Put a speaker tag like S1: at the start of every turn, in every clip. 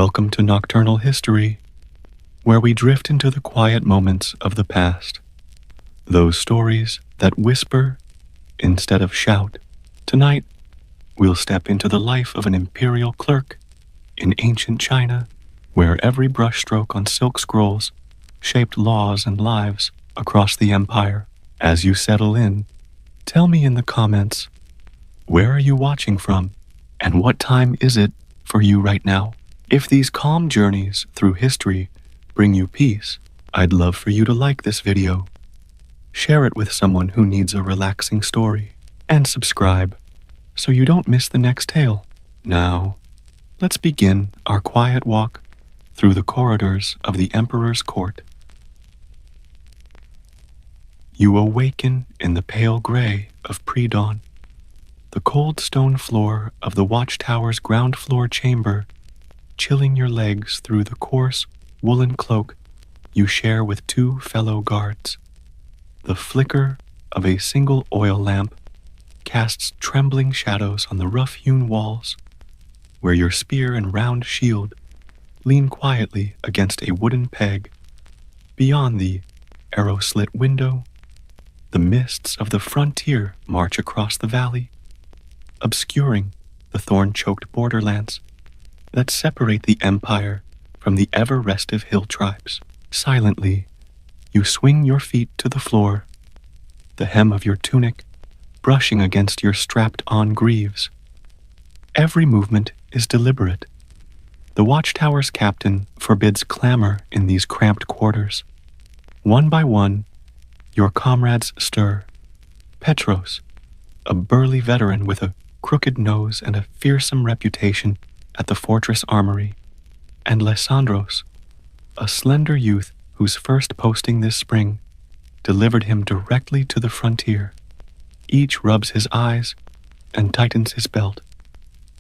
S1: Welcome to Nocturnal History, where we drift into the quiet moments of the past. Those stories that whisper instead of shout. Tonight, we'll step into the life of an imperial clerk in ancient China, where every brushstroke on silk scrolls shaped laws and lives across the empire. As you settle in, tell me in the comments, where are you watching from, and what time is it for you right now? If these calm journeys through history bring you peace, I'd love for you to like this video, share it with someone who needs a relaxing story, and subscribe so you don't miss the next tale. Now, let's begin our quiet walk through the corridors of the Emperor's court. You awaken in the pale gray of pre-dawn. The cold stone floor of the watchtower's ground floor chamber, chilling your legs through the coarse woolen cloak you share with two fellow guards. The flicker of a single oil lamp casts trembling shadows on the rough-hewn walls, where your spear and round shield lean quietly against a wooden peg. Beyond the arrow-slit window, the mists of the frontier march across the valley, obscuring the thorn-choked borderlands that separate the empire from the ever-restive hill tribes. Silently, you swing your feet to the floor, the hem of your tunic brushing against your strapped-on greaves. Every movement is deliberate. The watchtower's captain forbids clamor in these cramped quarters. One by one, your comrades stir. Petros, a burly veteran with a crooked nose and a fearsome reputation at the fortress armory, and Lysandros, a slender youth whose first posting this spring delivered him directly to the frontier. Each rubs his eyes and tightens his belt,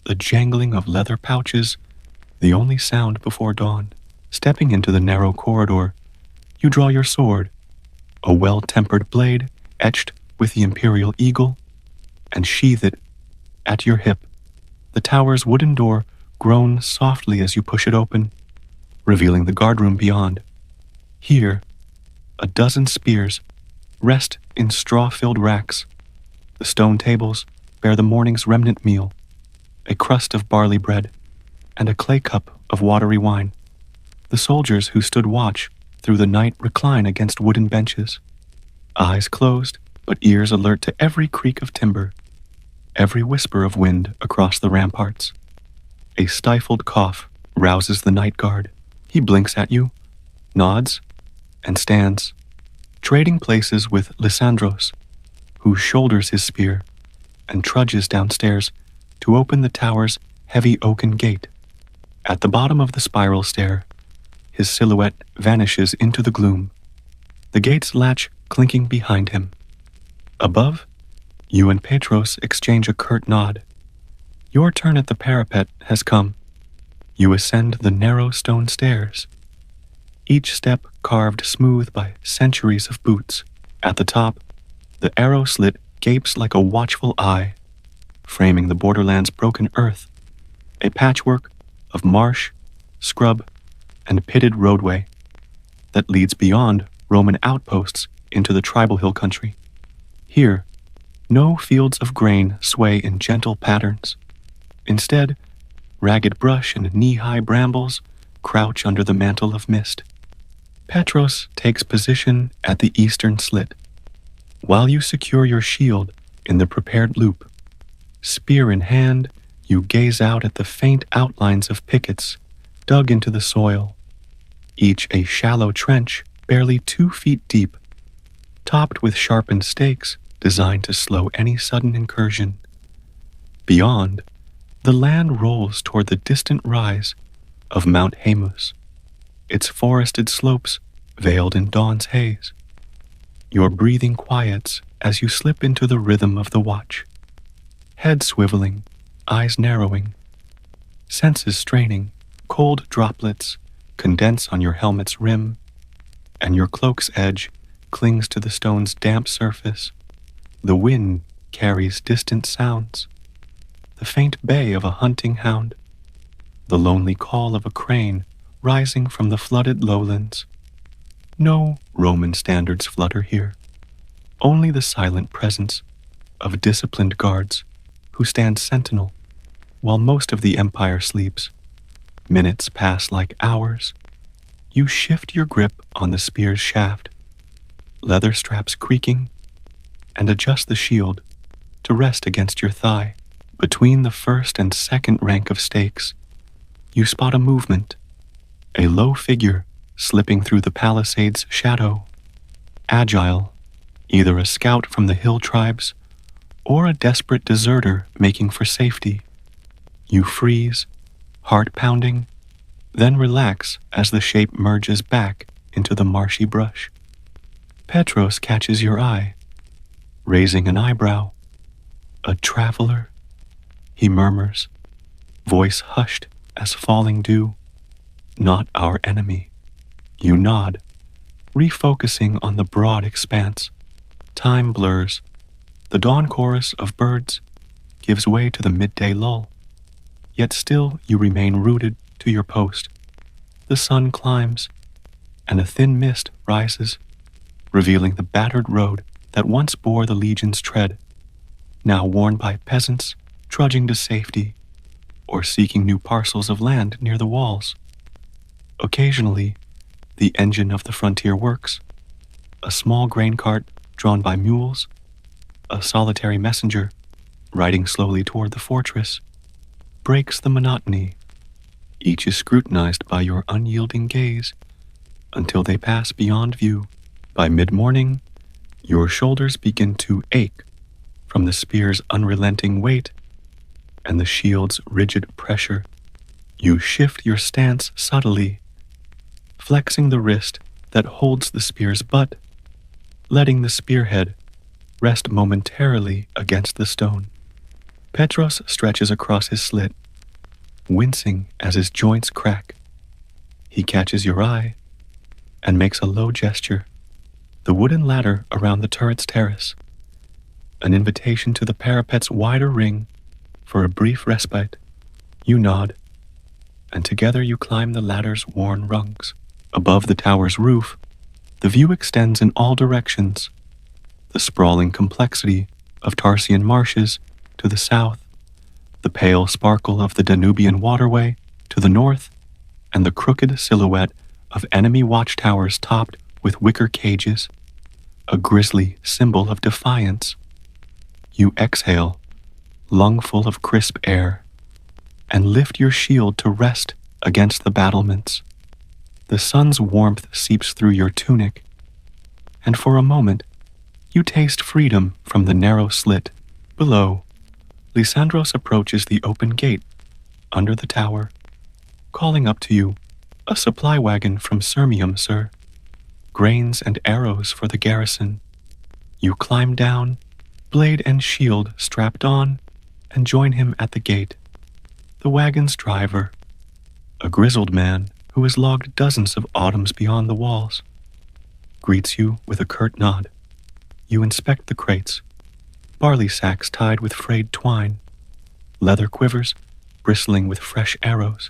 S1: the jangling of leather pouches the only sound before dawn. Stepping into the narrow corridor, you draw your sword, a well-tempered blade etched with the Imperial eagle, and sheathe it at your hip. The tower's wooden door groans softly as you push it open, revealing the guardroom beyond. Here, a dozen spears rest in straw-filled racks. The stone tables bear the morning's remnant meal, a crust of barley bread, and a clay cup of watery wine. The soldiers who stood watch through the night recline against wooden benches, eyes closed but ears alert to every creak of timber, every whisper of wind across the ramparts. A stifled cough rouses the night guard. He blinks at you, nods, and stands, trading places with Lysandros, who shoulders his spear and trudges downstairs to open the tower's heavy oaken gate. At the bottom of the spiral stair, his silhouette vanishes into the gloom, the gate's latch clinking behind him. Above, you and Petros exchange a curt nod. Your turn at the parapet has come. You ascend the narrow stone stairs, each step carved smooth by centuries of boots. At the top, the arrow slit gapes like a watchful eye, framing the borderland's broken earth, a patchwork of marsh, scrub, and pitted roadway that leads beyond Roman outposts into the tribal hill country. Here, no fields of grain sway in gentle patterns. Instead, ragged brush and knee-high brambles crouch under the mantle of mist. Petros takes position at the eastern slit, while you secure your shield in the prepared loop. Spear in hand, you gaze out at the faint outlines of pickets dug into the soil, each a shallow trench barely 2 feet deep, topped with sharpened stakes designed to slow any sudden incursion. Beyond, the land rolls toward the distant rise of Mount Haemus, its forested slopes veiled in dawn's haze. Your breathing quiets as you slip into the rhythm of the watch, head swiveling, eyes narrowing, senses straining. Cold droplets condense on your helmet's rim, and your cloak's edge clings to the stone's damp surface. The wind carries distant sounds, the faint bay of a hunting hound, the lonely call of a crane rising from the flooded lowlands. No Roman standards flutter here, only the silent presence of disciplined guards who stand sentinel while most of the empire sleeps. Minutes pass like hours. You shift your grip on the spear's shaft, leather straps creaking, and adjust the shield to rest against your thigh. Between the first and second rank of stakes, you spot a movement, a low figure slipping through the palisade's shadow. Agile, either a scout from the hill tribes or a desperate deserter making for safety. You freeze, heart pounding, then relax as the shape merges back into the marshy brush. Petros catches your eye, raising an eyebrow. A traveler, he murmurs, voice hushed as falling dew. Not our enemy. You nod, refocusing on the broad expanse. Time blurs. The dawn chorus of birds gives way to the midday lull. Yet still you remain rooted to your post. The sun climbs, and a thin mist rises, revealing the battered road that once bore the legion's tread, now worn by peasants trudging to safety or seeking new parcels of land near the walls. Occasionally, the engine of the frontier works, a small grain cart drawn by mules, a solitary messenger riding slowly toward the fortress, breaks the monotony. Each is scrutinized by your unyielding gaze until they pass beyond view. By mid-morning, your shoulders begin to ache from the spear's unrelenting weight and the shield's rigid pressure. You shift your stance subtly, flexing the wrist that holds the spear's butt, letting the spearhead rest momentarily against the stone. Petros stretches across his slit, wincing as his joints crack. He catches your eye and makes a low gesture. The wooden ladder around the turret's terrace, an invitation to the parapet's wider ring for a brief respite. You nod, and together you climb the ladder's worn rungs. Above the tower's roof, the view extends in all directions, the sprawling complexity of Tarsian marshes to the south, the pale sparkle of the Danubian waterway to the north, and the crooked silhouette of enemy watchtowers topped with wicker cages, a grisly symbol of defiance. You exhale, lungful of crisp air, and lift your shield to rest against the battlements. The sun's warmth seeps through your tunic, and for a moment, you taste freedom from the narrow slit. Below, Lysandros approaches the open gate under the tower, calling up to you, "A supply wagon from Sirmium, sir. Grains and arrows for the garrison." You climb down, blade and shield strapped on, and join him at the gate. The wagon's driver, a grizzled man who has logged dozens of autumns beyond the walls, greets you with a curt nod. You inspect the crates, barley sacks tied with frayed twine, leather quivers bristling with fresh arrows,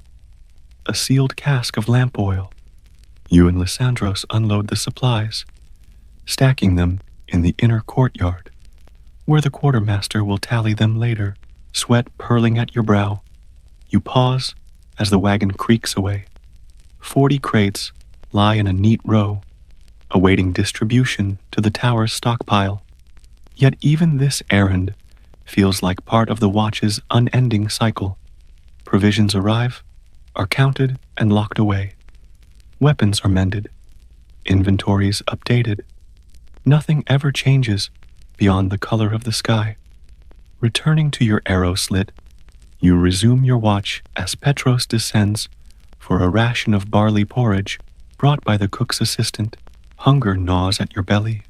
S1: a sealed cask of lamp oil. You and Lysandros unload the supplies, stacking them in the inner courtyard, where the quartermaster will tally them later, sweat purling at your brow. You pause as the wagon creaks away. 40 crates lie in a neat row, awaiting distribution to the tower's stockpile. Yet even this errand feels like part of the watch's unending cycle. Provisions arrive, are counted and locked away. Weapons are mended, inventories updated. Nothing ever changes beyond the color of the sky. Returning to your arrow slit, you resume your watch as Petros descends for a ration of barley porridge brought by the cook's assistant. Hunger gnaws at your belly,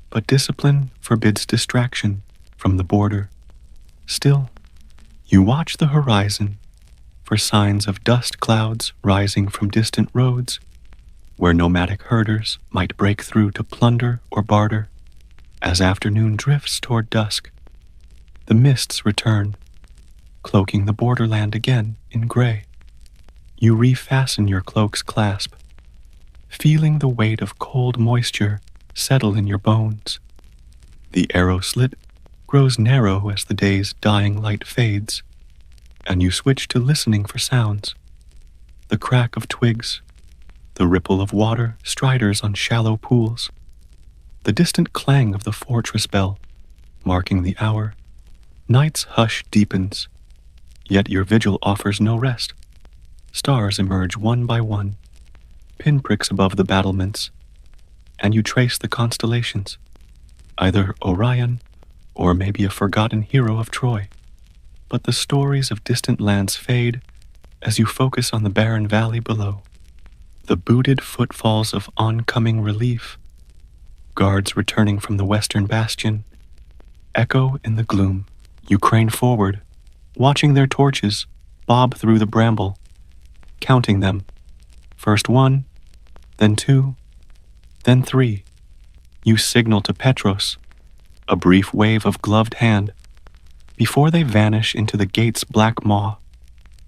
S1: but discipline forbids distraction from the border. Still, you watch the horizon for signs of dust clouds rising from distant roads, where nomadic herders might break through to plunder or barter. As afternoon drifts toward dusk, the mists return, cloaking the borderland again in gray. You refasten your cloak's clasp, feeling the weight of cold moisture settle in your bones. The arrow slit grows narrow as the day's dying light fades, and you switch to listening for sounds. The crack of twigs, the ripple of water striders on shallow pools, the distant clang of the fortress bell, marking the hour. Night's hush deepens, yet your vigil offers no rest. Stars emerge one by one, pinpricks above the battlements, and you trace the constellations, either Orion or maybe a forgotten hero of Troy. But the stories of distant lands fade as you focus on the barren valley below. The booted footfalls of oncoming relief, guards returning from the western bastion, echo in the gloom. You crane forward, watching their torches bob through the bramble, counting them. First one, then two, then three. You signal to Petros, a brief wave of gloved hand. Before they vanish into the gate's black maw,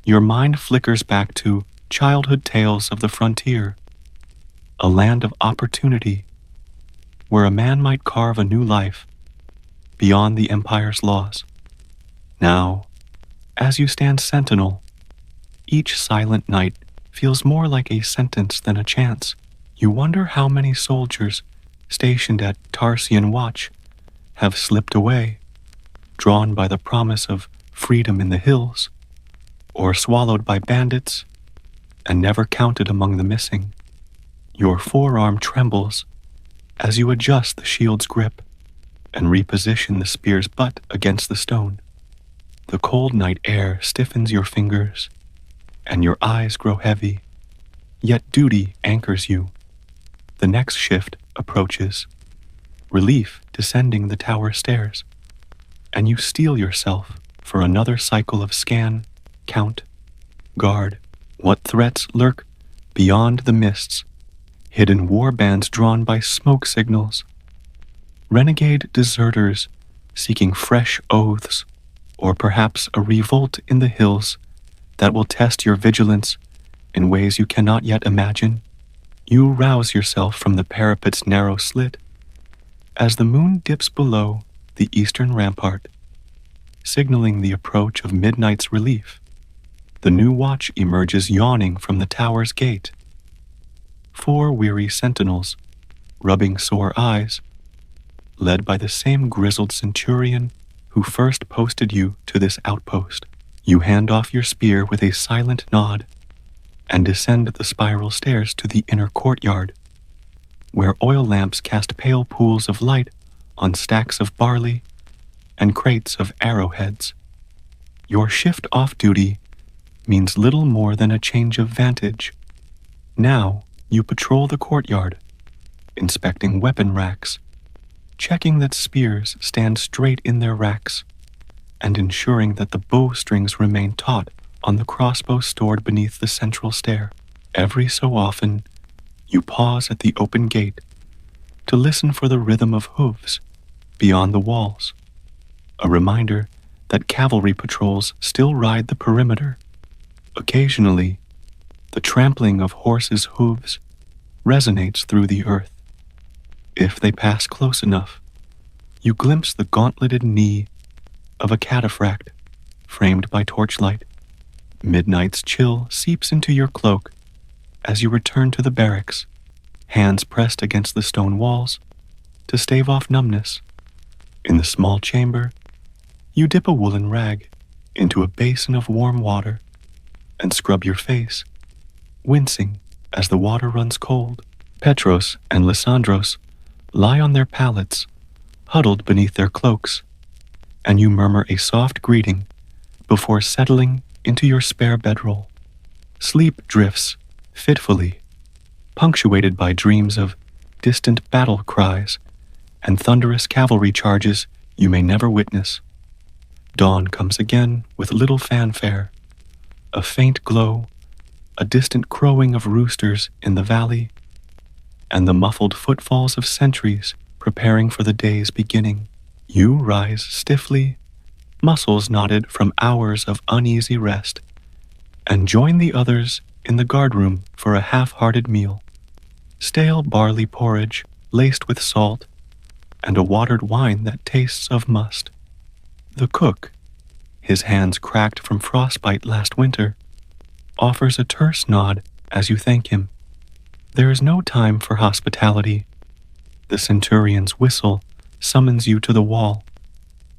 S1: your mind flickers back to childhood tales of the frontier, a land of opportunity where a man might carve a new life beyond the Empire's laws. Now, as you stand sentinel, each silent night feels more like a sentence than a chance. You wonder how many soldiers stationed at Tarsian Watch have slipped away, drawn by the promise of freedom in the hills, or swallowed by bandits and never counted among the missing. Your forearm trembles as you adjust the shield's grip and reposition the spear's butt against the stone. The cold night air stiffens your fingers, and your eyes grow heavy, yet duty anchors you. The next shift approaches, relief descending the tower stairs, and you steel yourself for another cycle of scan, count, guard. What threats lurk beyond the mists? Hidden war bands drawn by smoke signals, renegade deserters seeking fresh oaths, or perhaps a revolt in the hills that will test your vigilance in ways you cannot yet imagine. You rouse yourself from the parapet's narrow slit as the moon dips below the eastern rampart, signaling the approach of midnight's relief. The new watch emerges yawning from the tower's gate. 4 weary sentinels, rubbing sore eyes, led by the same grizzled centurion who first posted you to this outpost. You hand off your spear with a silent nod and descend the spiral stairs to the inner courtyard, where oil lamps cast pale pools of light on stacks of barley and crates of arrowheads. Your shift off duty means little more than a change of vantage. Now you patrol the courtyard, inspecting weapon racks, checking that spears stand straight in their racks, and ensuring that the bowstrings remain taut on the crossbow stored beneath the central stair. Every so often, you pause at the open gate to listen for the rhythm of hooves beyond the walls, a reminder that cavalry patrols still ride the perimeter. Occasionally, the trampling of horses' hooves resonates through the earth. If they pass close enough, you glimpse the gauntleted knee of a cataphract framed by torchlight. Midnight's chill seeps into your cloak as you return to the barracks, hands pressed against the stone walls to stave off numbness. In the small chamber, you dip a woolen rag into a basin of warm water and scrub your face, wincing as the water runs cold. Petros and Lysandros lie on their pallets, huddled beneath their cloaks, and you murmur a soft greeting before settling into your spare bedroll. Sleep drifts fitfully, punctuated by dreams of distant battle cries and thunderous cavalry charges you may never witness. Dawn comes again with little fanfare, a faint glow, a distant crowing of roosters in the valley, and the muffled footfalls of sentries preparing for the day's beginning. You rise stiffly, muscles knotted from hours of uneasy rest, and join the others in the guardroom for a half-hearted meal. Stale barley porridge laced with salt, and a watered wine that tastes of must. The cook, his hands cracked from frostbite last winter, offers a terse nod as you thank him. There is no time for hospitality. The centurion's whistle summons you to the wall.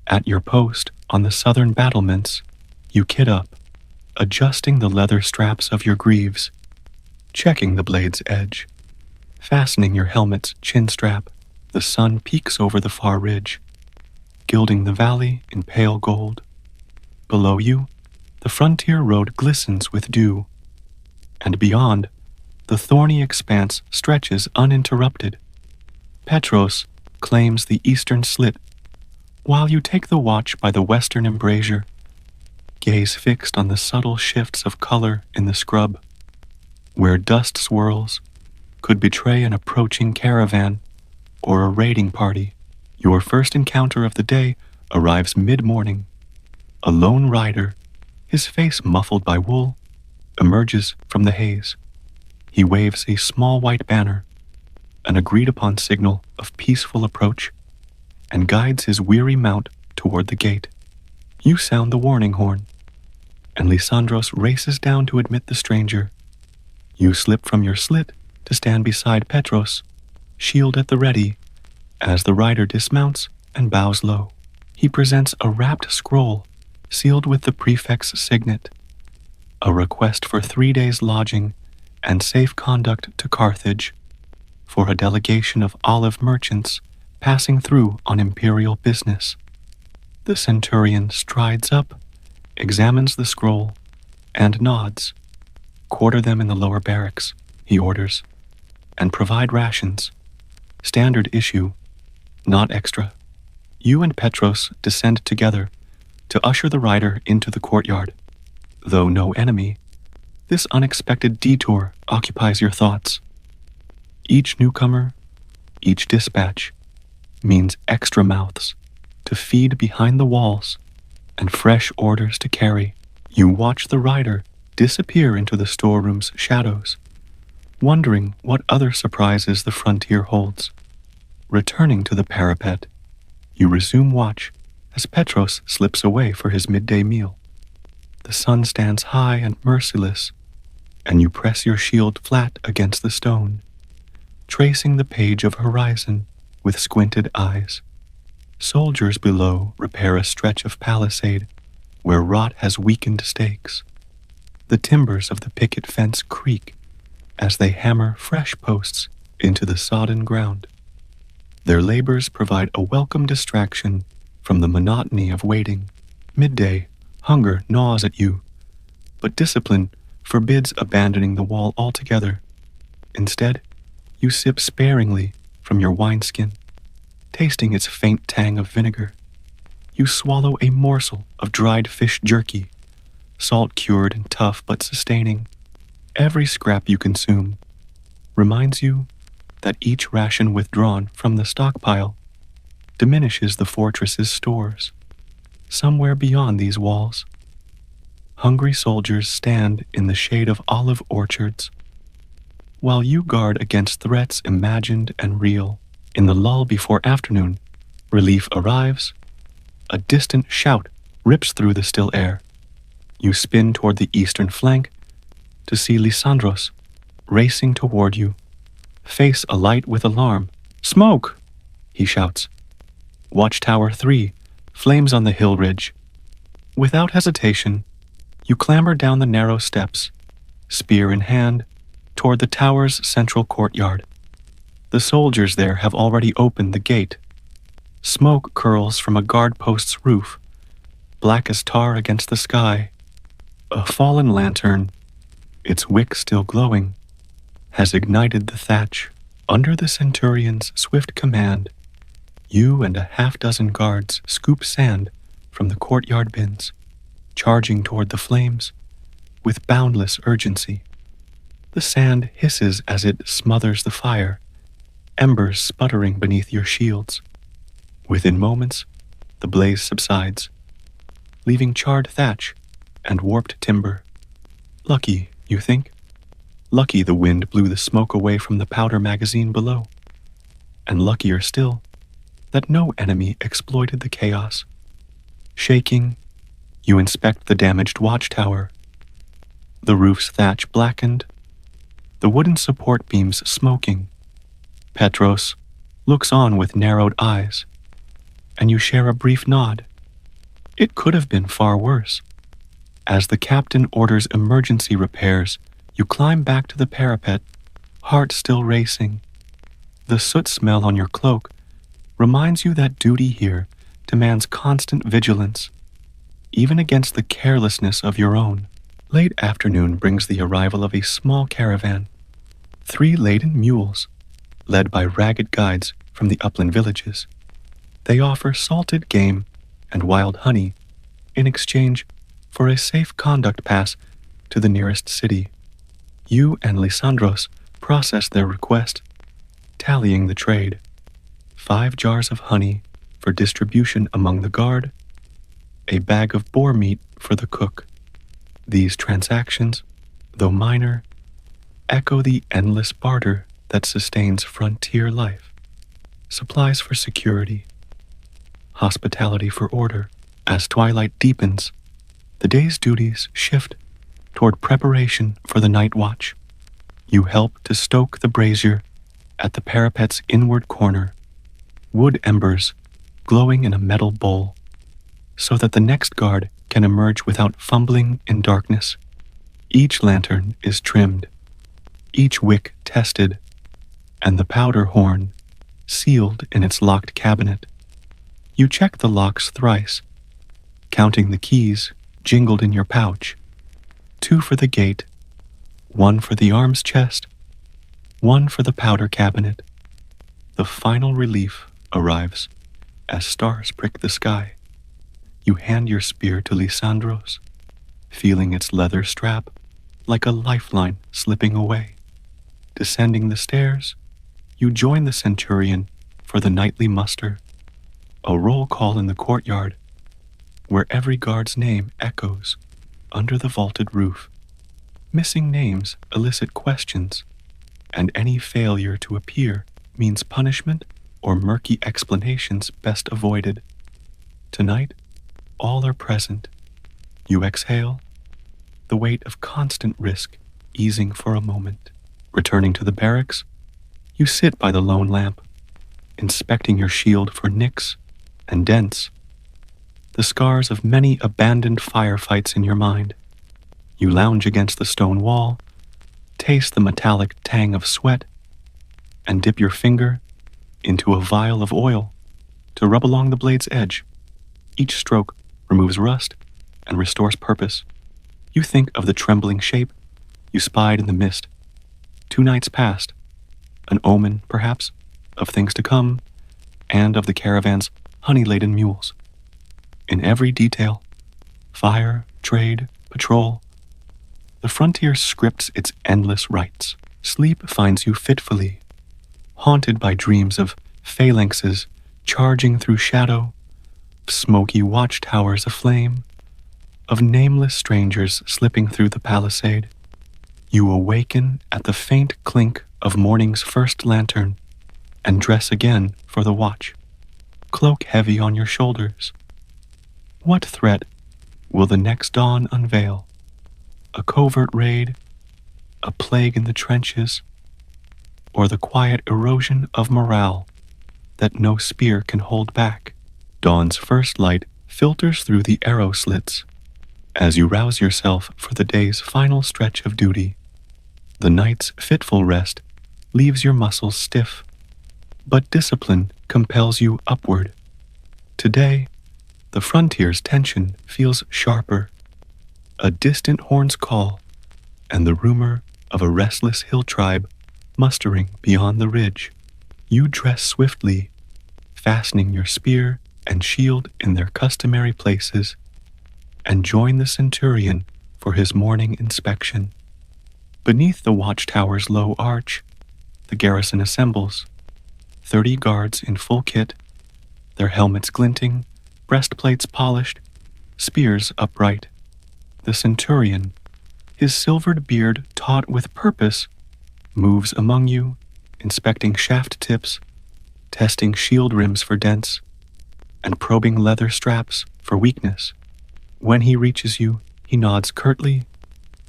S1: At your post on the southern battlements, you kit up, adjusting the leather straps of your greaves, checking the blade's edge, fastening your helmet's chin strap. The sun peeks over the far ridge, gilding the valley in pale gold. Below you, the frontier road glistens with dew, and beyond, the thorny expanse stretches uninterrupted. Petros claims the eastern slit, while you take the watch by the western embrasure, gaze fixed on the subtle shifts of color in the scrub. Where dust swirls could betray an approaching caravan or a raiding party. Your first encounter of the day arrives mid-morning. A lone rider, his face muffled by wool, emerges from the haze. He waves a small white banner, an agreed-upon signal of peaceful approach, and guides his weary mount toward the gate. You sound the warning horn, and Lysandros races down to admit the stranger. You slip from your slit to stand beside Petros, shield at the ready, as the rider dismounts and bows low. He presents a wrapped scroll sealed with the prefect's signet, a request for 3 days' lodging and safe conduct to Carthage for a delegation of olive merchants passing through on imperial business. The centurion strides up, examines the scroll, and nods. Quarter them in the lower barracks, he orders, and provide rations. Standard issue, not extra. You and Petros descend together to usher the rider into the courtyard. Though no enemy, this unexpected detour occupies your thoughts. Each newcomer, each dispatch, means extra mouths to feed behind the walls and fresh orders to carry. You watch the rider disappear into the storeroom's shadows, wondering what other surprises the frontier holds. Returning to the parapet, you resume watch as Petros slips away for his midday meal. The sun stands high and merciless, and you press your shield flat against the stone, tracing the page of horizon with squinted eyes. Soldiers below repair a stretch of palisade where rot has weakened stakes. The timbers of the picket fence creak as they hammer fresh posts into the sodden ground. Their labors provide a welcome distraction from the monotony of waiting. Midday, hunger gnaws at you, but discipline forbids abandoning the wall altogether. Instead, you sip sparingly from your wineskin, tasting its faint tang of vinegar. You swallow a morsel of dried fish jerky, salt-cured and tough but sustaining. Every scrap you consume reminds you that each ration withdrawn from the stockpile diminishes the fortress's stores. Somewhere beyond these walls, hungry soldiers stand in the shade of olive orchards, while you guard against threats imagined and real. In the lull before afternoon, relief arrives. A distant shout rips through the still air. You spin toward the eastern flank to see Lysandros racing toward you, face alight with alarm. "Smoke!" he shouts. Watchtower 3 flames on the hill ridge. Without hesitation, you clamber down the narrow steps, spear in hand, toward the tower's central courtyard. The soldiers there have already opened the gate. Smoke curls from a guard post's roof, black as tar against the sky. A fallen lantern, its wick still glowing, has ignited the thatch. Under the centurion's swift command, you and a half-dozen guards scoop sand from the courtyard bins, charging toward the flames with boundless urgency. The sand hisses as it smothers the fire, embers sputtering beneath your shields. Within moments, the blaze subsides, leaving charred thatch and warped timber. Lucky, you think, Lucky the wind blew the smoke away from the powder magazine below, and luckier still that no enemy exploited the chaos. Shaking, you inspect the damaged watchtower, the roof's thatch blackened, the wooden support beams smoking. Petros looks on with narrowed eyes, and you share a brief nod. It could have been far worse. As the captain orders emergency repairs, you climb back to the parapet, heart still racing. The soot smell on your cloak reminds you that duty here demands constant vigilance, even against the carelessness of your own. Late afternoon brings the arrival of a small caravan, 3 laden mules, led by ragged guides from the upland villages. They offer salted game and wild honey in exchange for a safe conduct pass to the nearest city. You and Lysandros process their request, tallying the trade. 5 jars of honey for distribution among the guard, a bag of boar meat for the cook. These transactions, though minor, echo the endless barter that sustains frontier life. Supplies for security, hospitality for order. As twilight deepens, the day's duties shift toward preparation for the night watch. You help to stoke the brazier at the parapet's inward corner, wood embers glowing in a metal bowl, so that the next guard can emerge without fumbling in darkness. Each lantern is trimmed, each wick tested, and the powder horn sealed in its locked cabinet. You check the locks thrice, counting the keys jingled in your pouch. 2 for the gate, 1 for the arms chest, 1 for the powder cabinet. The final relief arrives as stars prick the sky. You hand your spear to Lysandros, feeling its leather strap like a lifeline slipping away. Descending the stairs, you join the centurion for the nightly muster, a roll call in the courtyard where every guard's name echoes under the vaulted roof. Missing names elicit questions, and any failure to appear means punishment or murky explanations best avoided. Tonight, all are present. You exhale, the weight of constant risk easing for a moment. Returning to the barracks, you sit by the lone lamp, inspecting your shield for nicks and dents, the scars of many abandoned firefights in your mind. You lounge against the stone wall, taste the metallic tang of sweat, and dip your finger into a vial of oil to rub along the blade's edge. Each stroke removes rust and restores purpose. You think of the trembling shape you spied in the mist. 2 nights past, an omen, perhaps, of things to come, and of the caravan's honey-laden mules. In every detail, fire, trade, patrol, the frontier scripts its endless rites. Sleep finds you fitfully, haunted by dreams of phalanxes charging through shadow, of smoky watchtowers aflame, of nameless strangers slipping through the palisade. You awaken at the faint clink of morning's first lantern and dress again for the watch, cloak heavy on your shoulders. What threat will the next dawn unveil? A covert raid, a plague in the trenches, or the quiet erosion of morale that no spear can hold back? Dawn's first light filters through the arrow slits as you rouse yourself for the day's final stretch of duty. The night's fitful rest leaves your muscles stiff, but discipline compels you upward. Today, the frontier's tension feels sharper. A distant horn's call, and the rumor of a restless hill tribe mustering beyond the ridge. You dress swiftly, fastening your spear and shield in their customary places, and join the centurion for his morning inspection. Beneath the watchtower's low arch, the garrison assembles, 30 guards in full kit, their helmets glinting, breastplates polished, spears upright. The centurion, His silvered beard, taut with purpose, moves among you, inspecting shaft tips, testing shield rims for dents, and probing leather straps for weakness. When he reaches you, he nods curtly,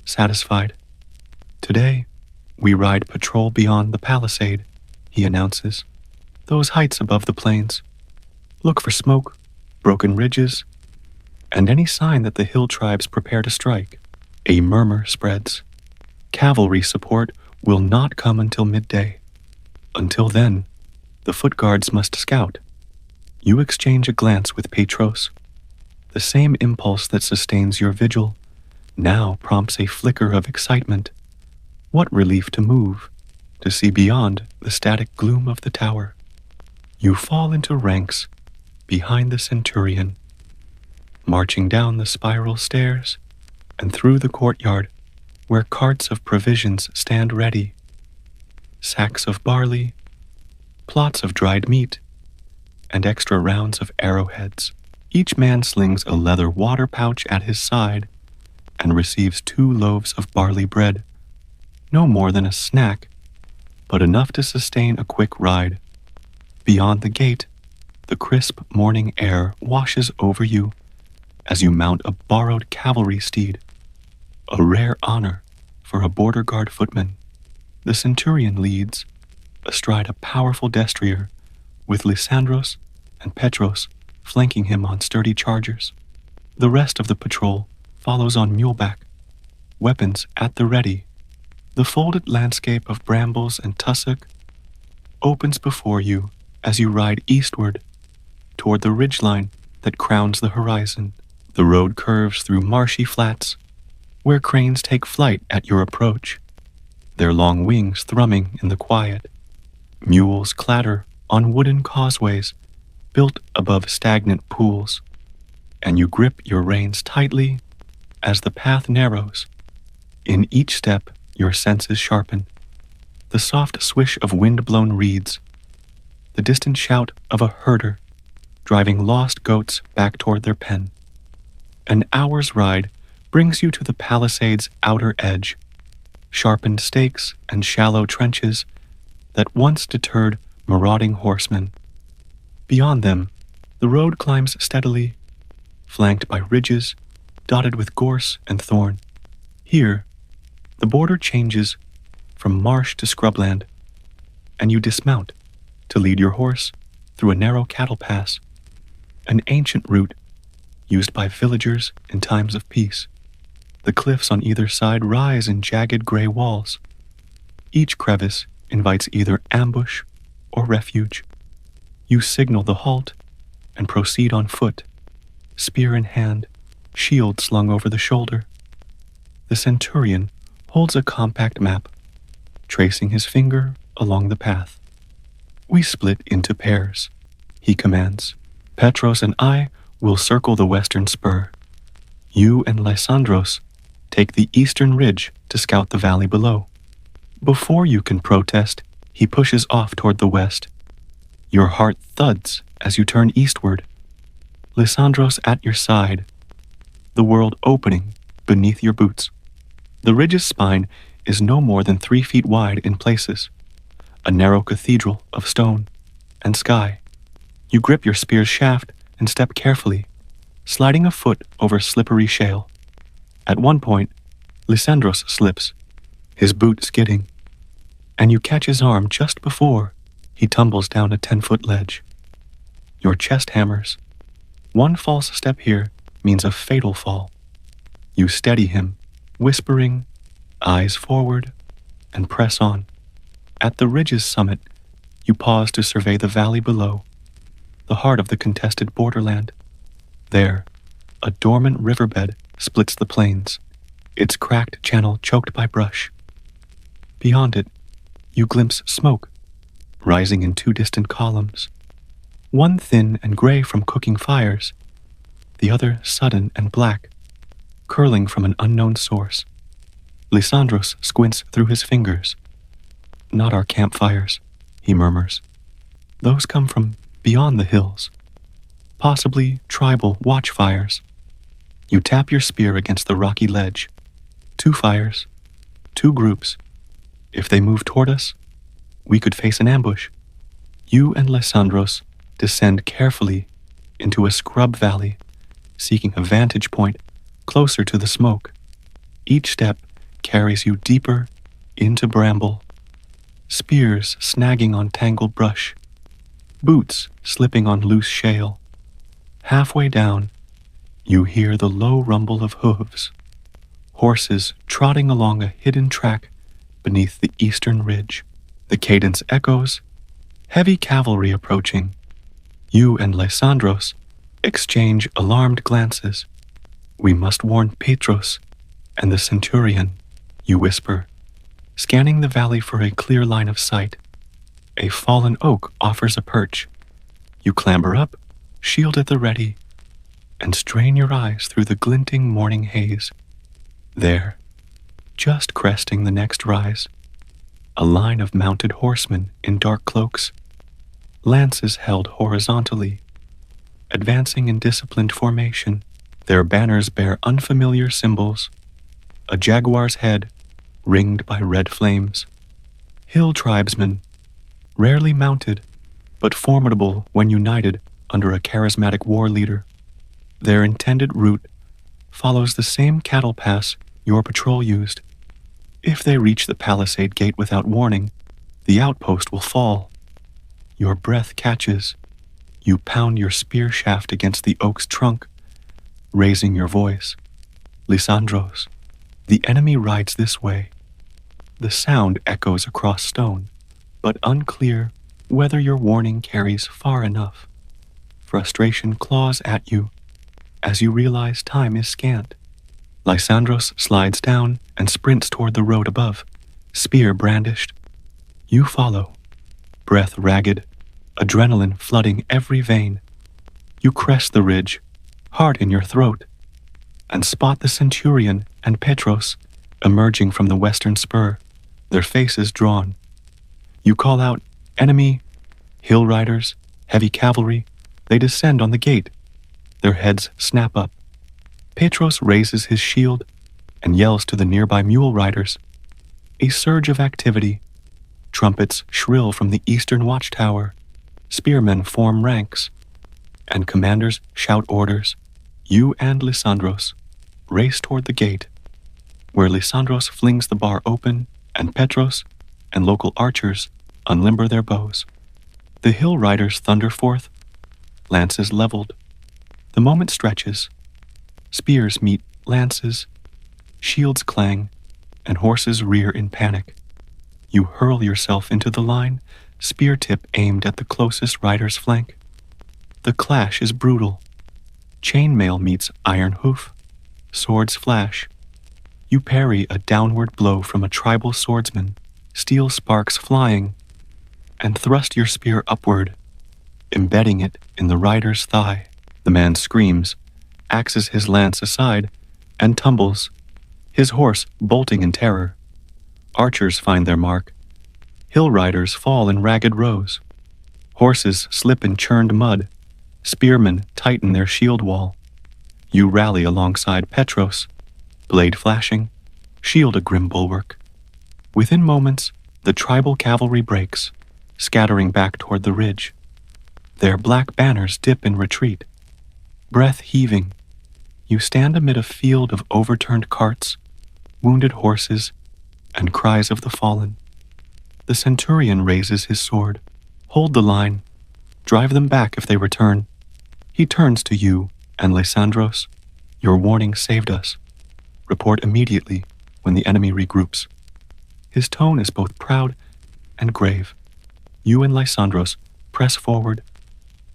S1: satisfied. Today, we ride patrol beyond the palisade, he announces. Those heights above the plains. Look for smoke, broken ridges, and any sign that the hill tribes prepare to strike. A murmur spreads. Cavalry support will not come until midday. Until then, the foot guards must scout. You exchange a glance with Petros. The same impulse that sustains your vigil now prompts a flicker of excitement. What relief to move, to see beyond the static gloom of the tower. You fall into ranks behind the centurion, marching down the spiral stairs and through the courtyard where carts of provisions stand ready. Sacks of barley, plots of dried meat, and extra rounds of arrowheads. Each man slings a leather water pouch at his side and receives 2 loaves of barley bread. No more than a snack, but enough to sustain a quick ride. Beyond the gate, the crisp morning air washes over you as you mount a borrowed cavalry steed, a rare honor for a border guard footman. The centurion leads, astride a powerful destrier, with Lysandros and Petros flanking him on sturdy chargers. The rest of the patrol follows on muleback, weapons at the ready. The folded landscape of brambles and tussock opens before you as you ride eastward toward the ridgeline that crowns the horizon. The road curves through marshy flats where cranes take flight at your approach, their long wings thrumming in the quiet. Mules clatter on wooden causeways built above stagnant pools, and you grip your reins tightly as the path narrows. In each step, your senses sharpen. The soft swish of wind-blown reeds, the distant shout of a herder driving lost goats back toward their pen. An hour's ride brings you to the palisade's outer edge, sharpened stakes and shallow trenches that once deterred marauding horsemen. Beyond them, the road climbs steadily, flanked by ridges dotted with gorse and thorn. Here, the border changes from marsh to scrubland, and you dismount to lead your horse through a narrow cattle pass, an ancient route used by villagers in times of peace. The cliffs on either side rise in jagged gray walls. Each crevice invites either ambush or refuge. You signal the halt and proceed on foot, spear in hand, shield slung over the shoulder. The centurion holds a compact map, tracing his finger along the path. We split into pairs, he commands. Petros and I will circle the western spur. You and Lysandros take the eastern ridge to scout the valley below. Before you can protest, he pushes off toward the west. Your heart thuds as you turn eastward, Lysandros at your side, the world opening beneath your boots. The ridge's spine is no more than 3 feet wide in places, a narrow cathedral of stone and sky. You grip your spear's shaft and step carefully, sliding a foot over slippery shale. At one point, Lysandros slips, his boot skidding, and you catch his arm just before he tumbles down a 10-foot ledge. Your chest hammers. One false step here means a fatal fall. You steady him, whispering, eyes forward, and press on. At the ridge's summit, you pause to survey the valley below, the heart of the contested borderland. There, a dormant riverbed splits the plains, its cracked channel choked by brush. Beyond it, you glimpse smoke, rising in 2 distant columns, one thin and gray from cooking fires, the other sudden and black, curling from an unknown source. Lysandros squints through his fingers. Not our campfires, he murmurs. Those come from beyond the hills, possibly tribal watchfires. You tap your spear against the rocky ledge. 2 fires, 2 groups. If they move toward us, we could face an ambush. You and Lysandros descend carefully into a scrub valley, seeking a vantage point closer to the smoke. Each step carries you deeper into bramble, spears snagging on tangled brush, boots slipping on loose shale. Halfway down, you hear the low rumble of hooves, horses trotting along a hidden track beneath the eastern ridge. The cadence echoes, heavy cavalry approaching. You and Lysandros exchange alarmed glances. We must warn Petros and the centurion, you whisper, scanning the valley for a clear line of sight. A fallen oak offers a perch. You clamber up, shield at the ready, and strain your eyes through the glinting morning haze. There, just cresting the next rise, a line of mounted horsemen in dark cloaks, lances held horizontally, advancing in disciplined formation. Their banners bear unfamiliar symbols, a jaguar's head ringed by red flames. Hill tribesmen, rarely mounted, but formidable when united under a charismatic war leader. Their intended route follows the same cattle pass your patrol used. If they reach the palisade gate without warning, the outpost will fall. Your breath catches. You pound your spear shaft against the oak's trunk, raising your voice. Lysandros, the enemy rides this way. The sound echoes across stone, but unclear whether your warning carries far enough. Frustration claws at you as you realize time is scant. Lysandros slides down and sprints toward the road above, spear brandished. You follow, breath ragged, adrenaline flooding every vein. You crest the ridge, heart in your throat, and spot the centurion and Petros emerging from the western spur, their faces drawn. You call out, "Enemy!" Hill riders, heavy cavalry, they descend on the gate. Their heads snap up. Petros raises his shield and yells to the nearby mule riders. A surge of activity. Trumpets shrill from the eastern watchtower. Spearmen form ranks, and commanders shout orders. You and Lysandros race toward the gate, where Lysandros flings the bar open and Petros and local archers unlimber their bows. The hill riders thunder forth, lances leveled. The moment stretches. Spears meet lances, shields clang, and horses rear in panic. You hurl yourself into the line, spear tip aimed at the closest rider's flank. The clash is brutal. Chainmail meets iron hoof. Swords flash. You parry a downward blow from a tribal swordsman, steel sparks flying, and thrust your spear upward, embedding it in the rider's thigh. The man screams, axes his lance aside, and tumbles, his horse bolting in terror. Archers find their mark. Hill riders fall in ragged rows. Horses slip in churned mud. Spearmen tighten their shield wall. You rally alongside Petros, blade flashing, shield a grim bulwark. Within moments, the tribal cavalry breaks, scattering back toward the ridge. Their black banners dip in retreat. Breath heaving, you stand amid a field of overturned carts, wounded horses, and cries of the fallen. The centurion raises his sword. Hold the line. Drive them back if they return. He turns to you and Lysandros. Your warning saved us. Report immediately when the enemy regroups. His tone is both proud and grave. You and Lysandros press forward,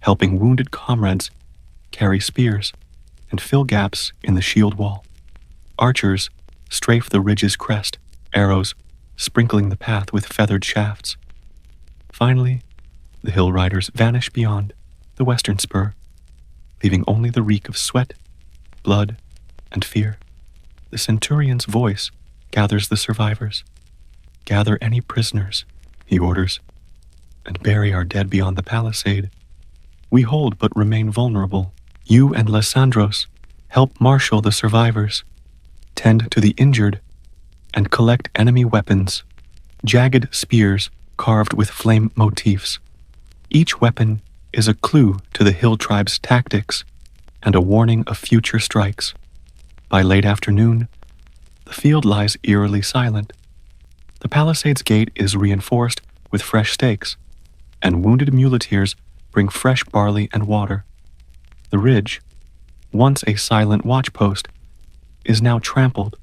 S1: helping wounded comrades carry spears and fill gaps in the shield wall. Archers strafe the ridge's crest, arrows sprinkling the path with feathered shafts. Finally, the hill riders vanish beyond the western spur, leaving only the reek of sweat, blood, and fear. The centurion's voice gathers the survivors. Gather any prisoners, he orders, and bury our dead beyond the palisade. We hold but remain vulnerable. You and Lysandros help marshal the survivors, tend to the injured, and collect enemy weapons, jagged spears carved with flame motifs. Each weapon is a clue to the hill tribe's tactics and a warning of future strikes. By late afternoon, the field lies eerily silent. The palisade's gate is reinforced with fresh stakes, and wounded muleteers bring fresh barley and water. The ridge, once a silent watchpost, is now trampled,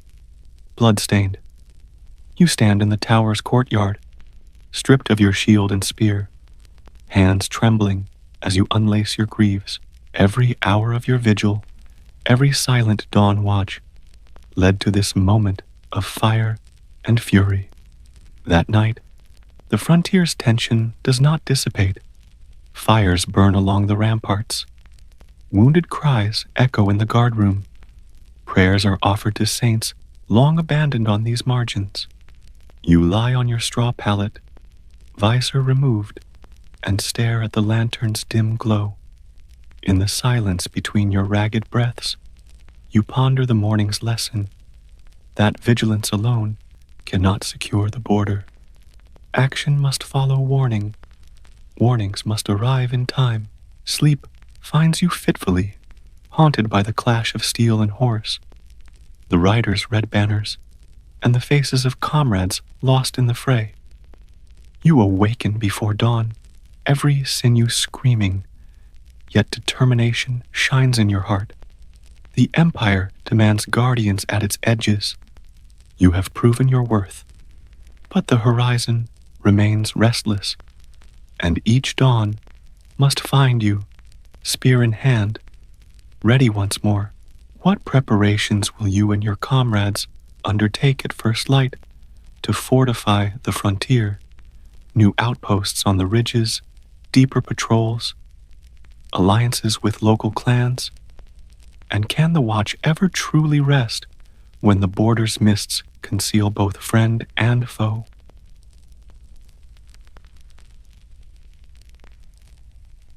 S1: blood-stained. You stand in the tower's courtyard, stripped of your shield and spear, hands trembling as you unlace your greaves. Every hour of your vigil, every silent dawn watch, led to this moment of fire and fury. That night, the frontier's tension does not dissipate. Fires burn along the ramparts. Wounded cries echo in the guardroom. Prayers are offered to saints long abandoned on these margins. You lie on your straw pallet, visor removed, and stare at the lantern's dim glow. In the silence between your ragged breaths, you ponder the morning's lesson, that vigilance alone cannot secure the border. Action must follow warning. Warnings must arrive in time. Sleep finds you fitfully, haunted by the clash of steel and horse, the riders' red banners, and the faces of comrades lost in the fray. You awaken before dawn, every sinew screaming, yet determination shines in your heart. The Empire demands guardians at its edges. You have proven your worth, but the horizon remains restless, and each dawn must find you, spear in hand, ready once more. What preparations will you and your comrades undertake at first light to fortify the frontier? New outposts on the ridges, deeper patrols, alliances with local clans? And can the watch ever truly rest when the border's mists conceal both friend and foe?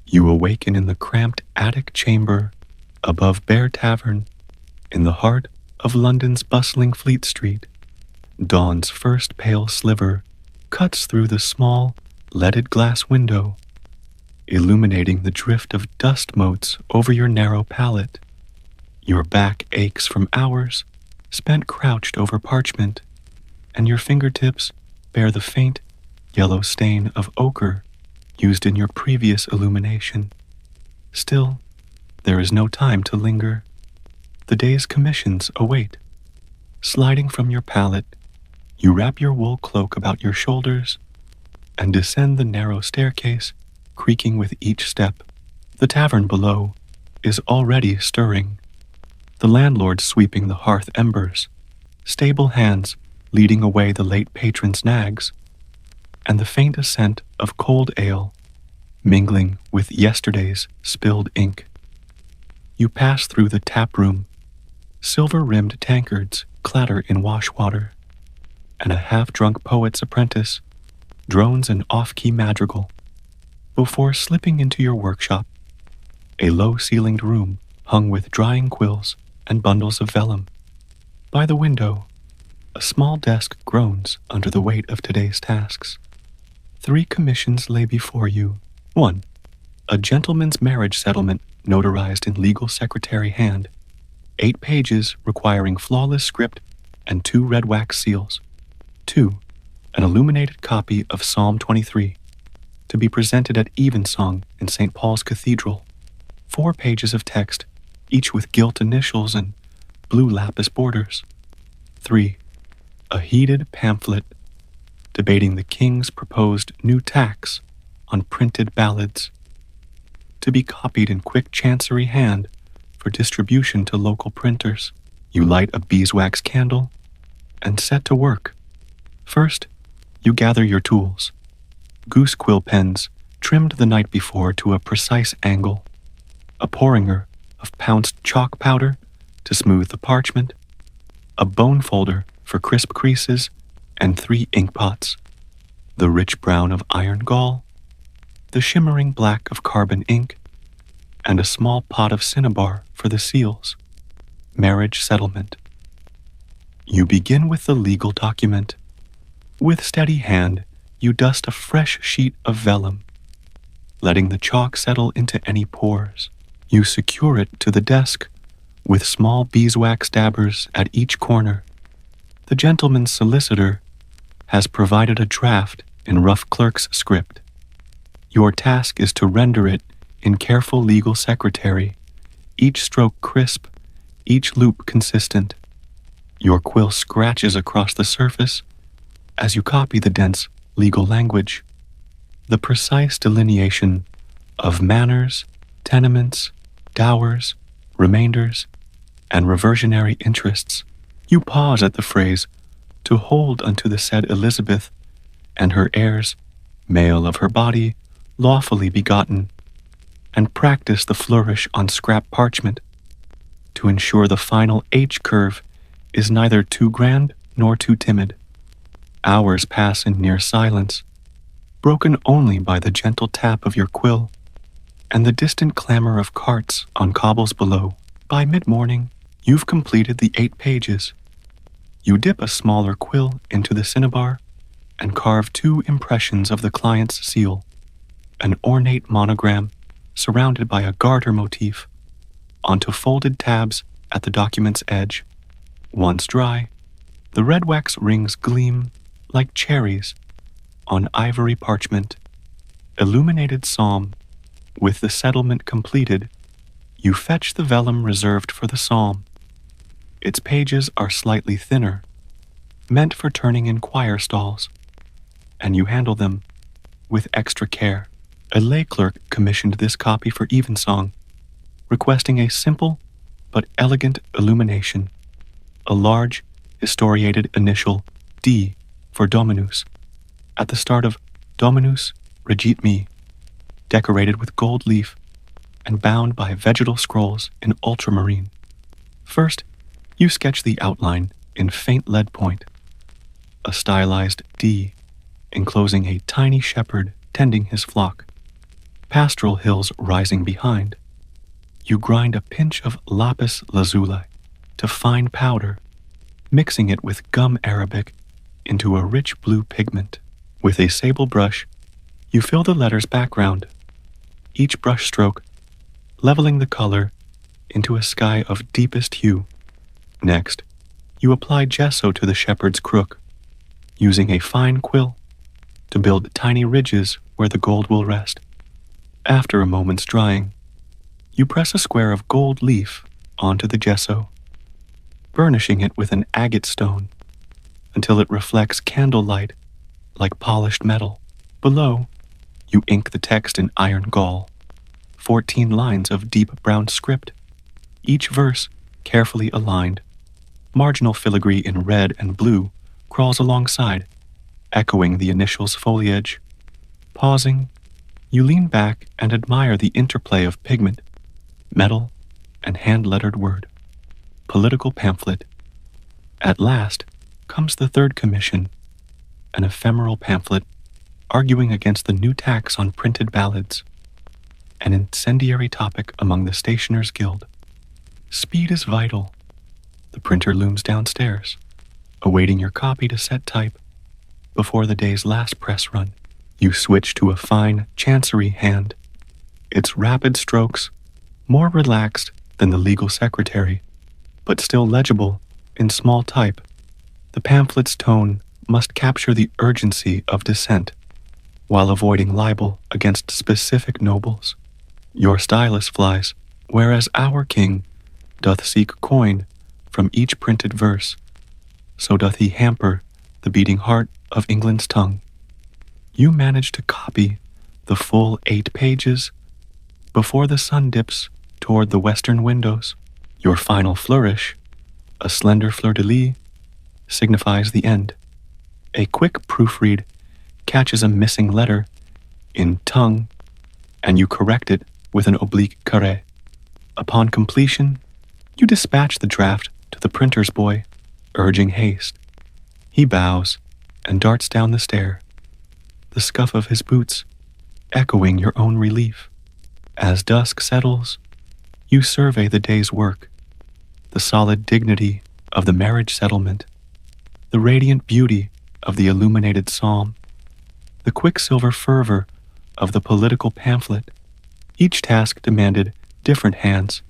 S1: You awaken in the cramped attic chamber above Bear Tavern in the heart of London's bustling Fleet Street. Dawn's first pale sliver cuts through the small, leaded glass window, illuminating the drift of dust motes over your narrow pallet. Your back aches from hours spent crouched over parchment, and your fingertips bear the faint yellow stain of ochre used in your previous illumination. Still, there is no time to linger. The day's commissions await. Sliding from your pallet, you wrap your wool cloak about your shoulders and descend the narrow staircase, creaking with each step. The tavern below is already stirring, the landlord sweeping the hearth embers, stable hands leading away the late patron's nags, and the faint scent of cold ale mingling with yesterday's spilled ink. You pass through the tap room. Silver-rimmed tankards clatter in wash water, and a half-drunk poet's apprentice drones an off-key madrigal before slipping into your workshop, a low-ceilinged room hung with drying quills and bundles of vellum. By the window, a small desk groans under the weight of today's tasks. 3 commissions lay before you. 1. A gentleman's marriage settlement notarized in legal secretary hand, 8 pages requiring flawless script and 2 red wax seals. 2. An illuminated copy of Psalm 23, to be presented at Evensong in St. Paul's Cathedral. 4 pages of text, each with gilt initials and blue lapis borders. 3. A heated pamphlet debating the king's proposed new tax on printed ballads, to be copied in quick chancery hand for distribution to local printers. You light a beeswax candle and set to work. First, you gather your tools. Goose quill pens trimmed the night before to a precise angle, a porringer of pounced chalk powder to smooth the parchment, a bone folder for crisp creases, and 3 ink pots, the rich brown of iron gall, the shimmering black of carbon ink, and a small pot of cinnabar for the seals. Marriage settlement. You begin with the legal document. With steady hand, you dust a fresh sheet of vellum, letting the chalk settle into any pores. You secure it to the desk with small beeswax dabbers at each corner. The gentleman's solicitor has provided a draft in rough clerk's script. Your task is to render it in careful legal secretary, each stroke crisp, each loop consistent. Your quill scratches across the surface as you copy the dense legal language. The precise delineation of manors, tenements, dowers, remainders, and reversionary interests. You pause at the phrase, to hold unto the said Elizabeth and her heirs, male of her body, lawfully begotten, and practice the flourish on scrap parchment, to ensure the final H curve is neither too grand nor too timid. Hours pass in near silence, broken only by the gentle tap of your quill and the distant clamor of carts on cobbles below. By mid-morning, you've completed the 8 pages. You dip a smaller quill into the cinnabar and carve 2 impressions of the client's seal, an ornate monogram surrounded by a garter motif, onto folded tabs at the document's edge. Once dry, the red wax rings gleam like cherries on ivory parchment. Illuminated psalm. With the settlement completed, you fetch the vellum reserved for the psalm. Its pages are slightly thinner, meant for turning in choir stalls, and you handle them with extra care. A lay clerk commissioned this copy for evensong, requesting a simple but elegant illumination, a large historiated initial D for Dominus, at the start of Dominus Regit Me, decorated with gold leaf and bound by vegetal scrolls in ultramarine. First, you sketch the outline in faint lead point, a stylized D enclosing a tiny shepherd tending his flock, pastoral hills rising behind. You grind a pinch of lapis lazuli to fine powder, mixing it with gum arabic into a rich blue pigment. With a sable brush, you fill the letter's background, each brush stroke leveling the color into a sky of deepest hue. Next, you apply gesso to the shepherd's crook, using a fine quill to build tiny ridges where the gold will rest. After a moment's drying, you press a square of gold leaf onto the gesso, burnishing it with an agate stone until it reflects candlelight like polished metal. Below, you ink the text in iron gall, 14 lines of deep brown script, each verse carefully aligned. Marginal filigree in red and blue crawls alongside, echoing the initials' foliage. Pausing, you lean back and admire the interplay of pigment, metal, and hand-lettered word. Political pamphlet. At last comes the third commission, an ephemeral pamphlet arguing against the new tax on printed ballads, an incendiary topic among the Stationers' Guild. Speed is vital. The printer looms downstairs, awaiting your copy to set type before the day's last press run. You switch to a fine chancery hand, its rapid strokes more relaxed than the legal secretary, but still legible in small type. The pamphlet's tone must capture the urgency of dissent, while avoiding libel against specific nobles. Your stylus flies, whereas our king doth seek coin from each printed verse, so doth he hamper the beating heart of England's tongue. You manage to copy the full 8 pages before the sun dips toward the western windows. Your final flourish, a slender fleur-de-lis, signifies the end. A quick proofread catches a missing letter in tongue, and you correct it with an oblique carré. Upon completion, you dispatch the draft to the printer's boy, urging haste. He bows and darts down the stair, the scuff of his boots echoing your own relief. As dusk settles, you survey the day's work, the solid dignity of the marriage settlement, the radiant beauty of the illuminated psalm, the quicksilver fervor of the political pamphlet. Each task demanded different hands,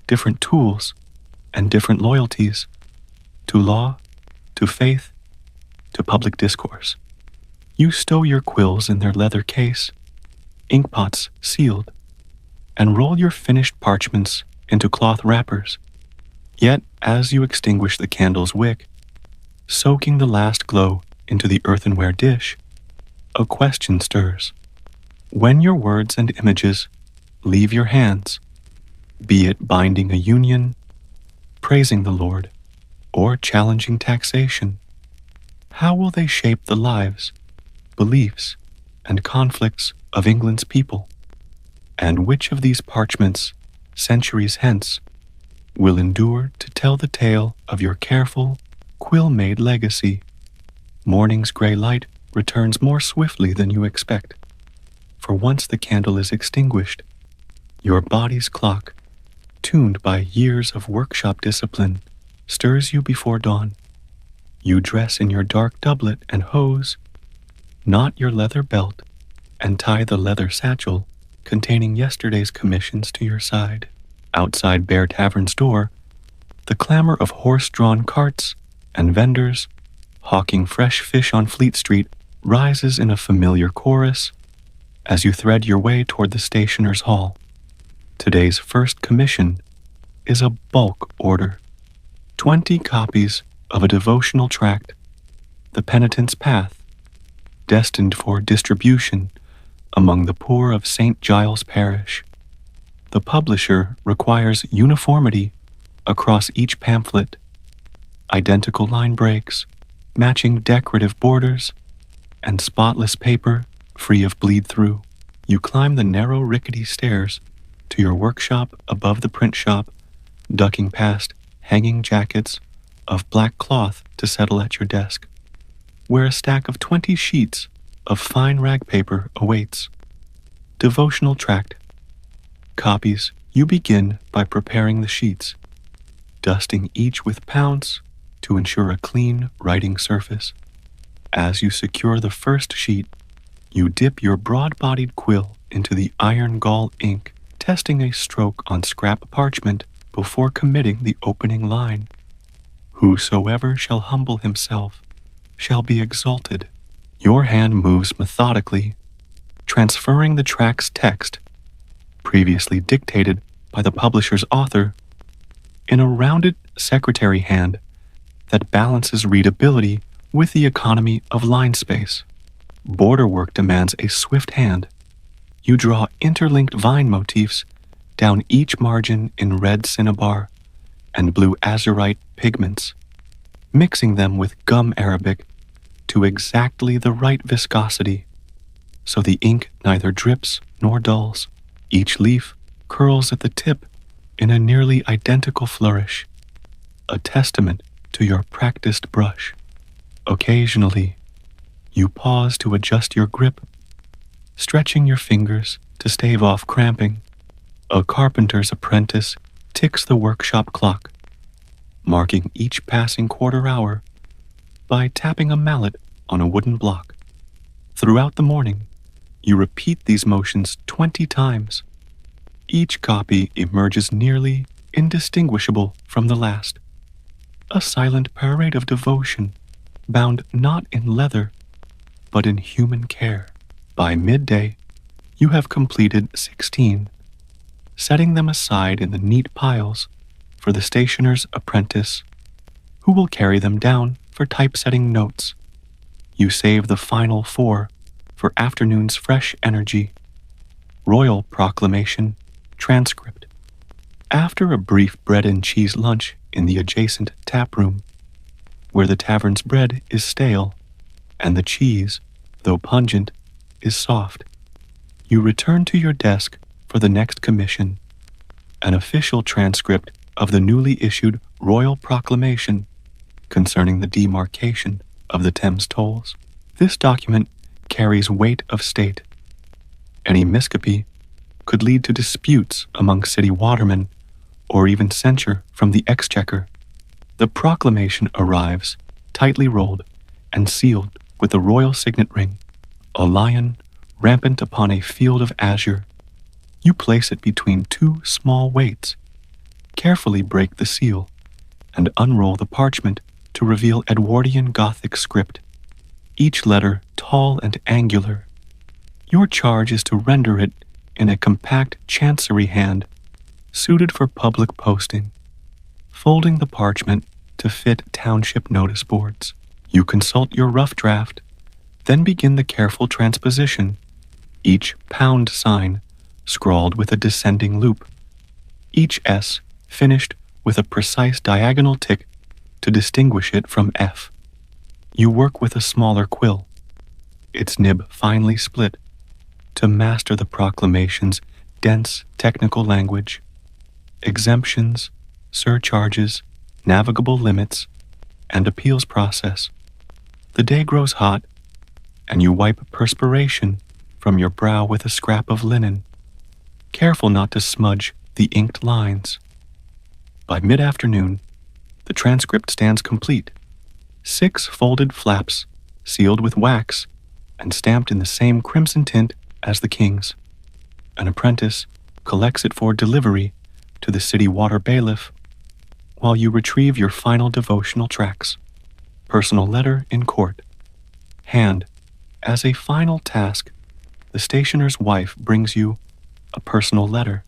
S1: different tools, and different loyalties to law, to faith, to public discourse. You stow your quills in their leather case, inkpots sealed, and roll your finished parchments into cloth wrappers. Yet, as you extinguish the candle's wick, soaking the last glow into the earthenware dish, a question stirs. When your words and images leave your hands, be it binding a union, praising the Lord, or challenging taxation, how will they shape the lives, beliefs, and conflicts of England's people? And which of these parchments, centuries hence, will endure to tell the tale of your careful, quill-made legacy? Morning's gray light returns more swiftly than you expect, for once the candle is extinguished, your body's clock, tuned by years of workshop discipline, stirs you before dawn. You dress in your dark doublet and hose, knot your leather belt, and tie the leather satchel containing yesterday's commissions to your side. Outside Bear Tavern's door, the clamor of horse-drawn carts and vendors hawking fresh fish on Fleet Street rises in a familiar chorus as you thread your way toward the stationer's hall. Today's first commission is a bulk order. 20 copies of a devotional tract, The Penitent's Path, destined for distribution among the poor of St. Giles Parish. The publisher requires uniformity across each pamphlet, identical line breaks, matching decorative borders, and spotless paper free of bleed-through. You climb the narrow rickety stairs to your workshop above the print shop, ducking past hanging jackets of black cloth to settle at your desk, where a stack of 20 sheets of fine rag paper awaits. Devotional tract. Copies. You begin by preparing the sheets, dusting each with pounce to ensure a clean writing surface. As you secure the first sheet, you dip your broad-bodied quill into the iron gall ink, testing a stroke on scrap parchment before committing the opening line. Whosoever shall humble himself shall be exalted. Your hand moves methodically, transferring the tract's text, previously dictated by the publisher's author, in a rounded secretary hand that balances readability with the economy of line space. Border work demands a swift hand. You draw interlinked vine motifs down each margin in red cinnabar and blue azurite pigments, mixing them with gum arabic to exactly the right viscosity, so the ink neither drips nor dulls. Each leaf curls at the tip in a nearly identical flourish, a testament to your practiced brush. Occasionally, you pause to adjust your grip, stretching your fingers to stave off cramping. A carpenter's apprentice ticks the workshop clock, marking each passing quarter hour by tapping a mallet on a wooden block. Throughout the morning, you repeat these motions 20 times. Each copy emerges nearly indistinguishable from the last, a silent parade of devotion, bound not in leather, but in human care. By midday, you have completed 16, setting them aside in the neat piles for the stationer's apprentice, who will carry them down for typesetting notes. You save the final 4 for afternoon's fresh energy. Royal proclamation, transcript. After a brief bread and cheese lunch in the adjacent tap room, where the tavern's bread is stale and the cheese, though pungent, is soft, you return to your desk for the next commission, an official transcript of the newly issued royal proclamation concerning the demarcation of the Thames tolls. This document carries weight of state. Any miscopy could lead to disputes among city watermen or even censure from the exchequer. The proclamation arrives tightly rolled and sealed with the royal signet ring, a lion rampant upon a field of azure. You place it between two small weights, carefully break the seal, and unroll the parchment to reveal Edwardian Gothic script, each letter tall and angular. Your charge is to render it in a compact chancery hand, suited for public posting. Folding the parchment to fit township notice boards, you consult your rough draft, then begin the careful transposition, each pound sign scrawled with a descending loop, each S finished with a precise diagonal tick to distinguish it from F. You work with a smaller quill, its nib finely split, to master the proclamation's dense technical language, exemptions, surcharges, navigable limits, and appeals process. The day grows hot, and you wipe perspiration from your brow with a scrap of linen, careful not to smudge the inked lines. By mid-afternoon, the transcript stands complete, 6 folded flaps sealed with wax and stamped in the same crimson tint as the king's. An apprentice collects it for delivery to the city water bailiff while you retrieve your final devotional tracts. Personal letter in court. Hand. As a final task, the stationer's wife brings you a personal letter.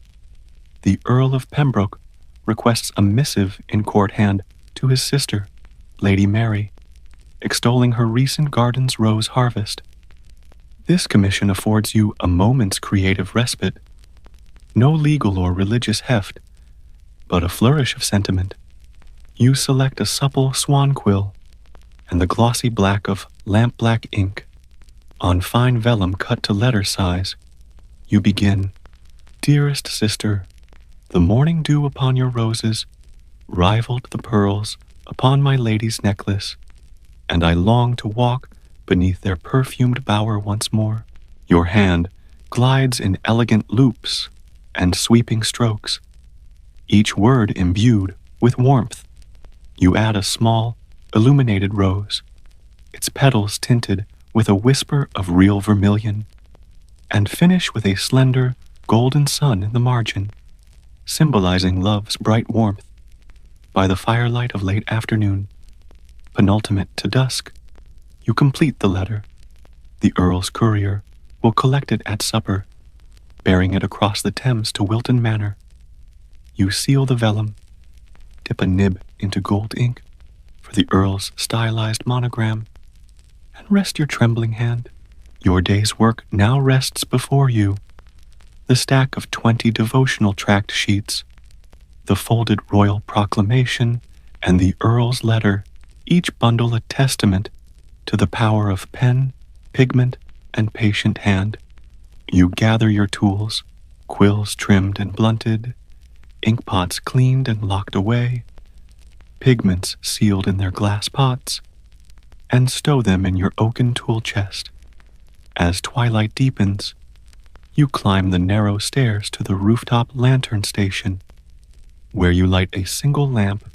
S1: The Earl of Pembroke requests a missive in court hand to his sister, Lady Mary, extolling her recent garden's rose harvest. This commission affords you a moment's creative respite. No legal or religious heft, but a flourish of sentiment. You select a supple swan quill and the glossy black of lamp-black ink. On fine vellum cut to letter size, you begin, "Dearest sister, the morning dew upon your roses rivaled the pearls upon my lady's necklace, and I long to walk beneath their perfumed bower once more." Your hand glides in elegant loops and sweeping strokes, each word imbued with warmth. You add a small, illuminated rose, its petals tinted with a whisper of real vermilion, and finish with a slender, golden sun in the margin, symbolizing love's bright warmth. By the firelight of late afternoon, penultimate to dusk, you complete the letter. The Earl's courier will collect it at supper, bearing it across the Thames to Wilton Manor. You seal the vellum, dip a nib into gold ink for the Earl's stylized monogram, and rest your trembling hand. Your day's work now rests before you. The stack of 20 devotional tract sheets, the folded royal proclamation, and the Earl's letter, each bundle a testament to the power of pen, pigment, and patient hand. You gather your tools, quills trimmed and blunted, inkpots cleaned and locked away, pigments sealed in their glass pots, and stow them in your oaken tool chest. As twilight deepens, you climb the narrow stairs to the rooftop lantern station, where you light a single lamp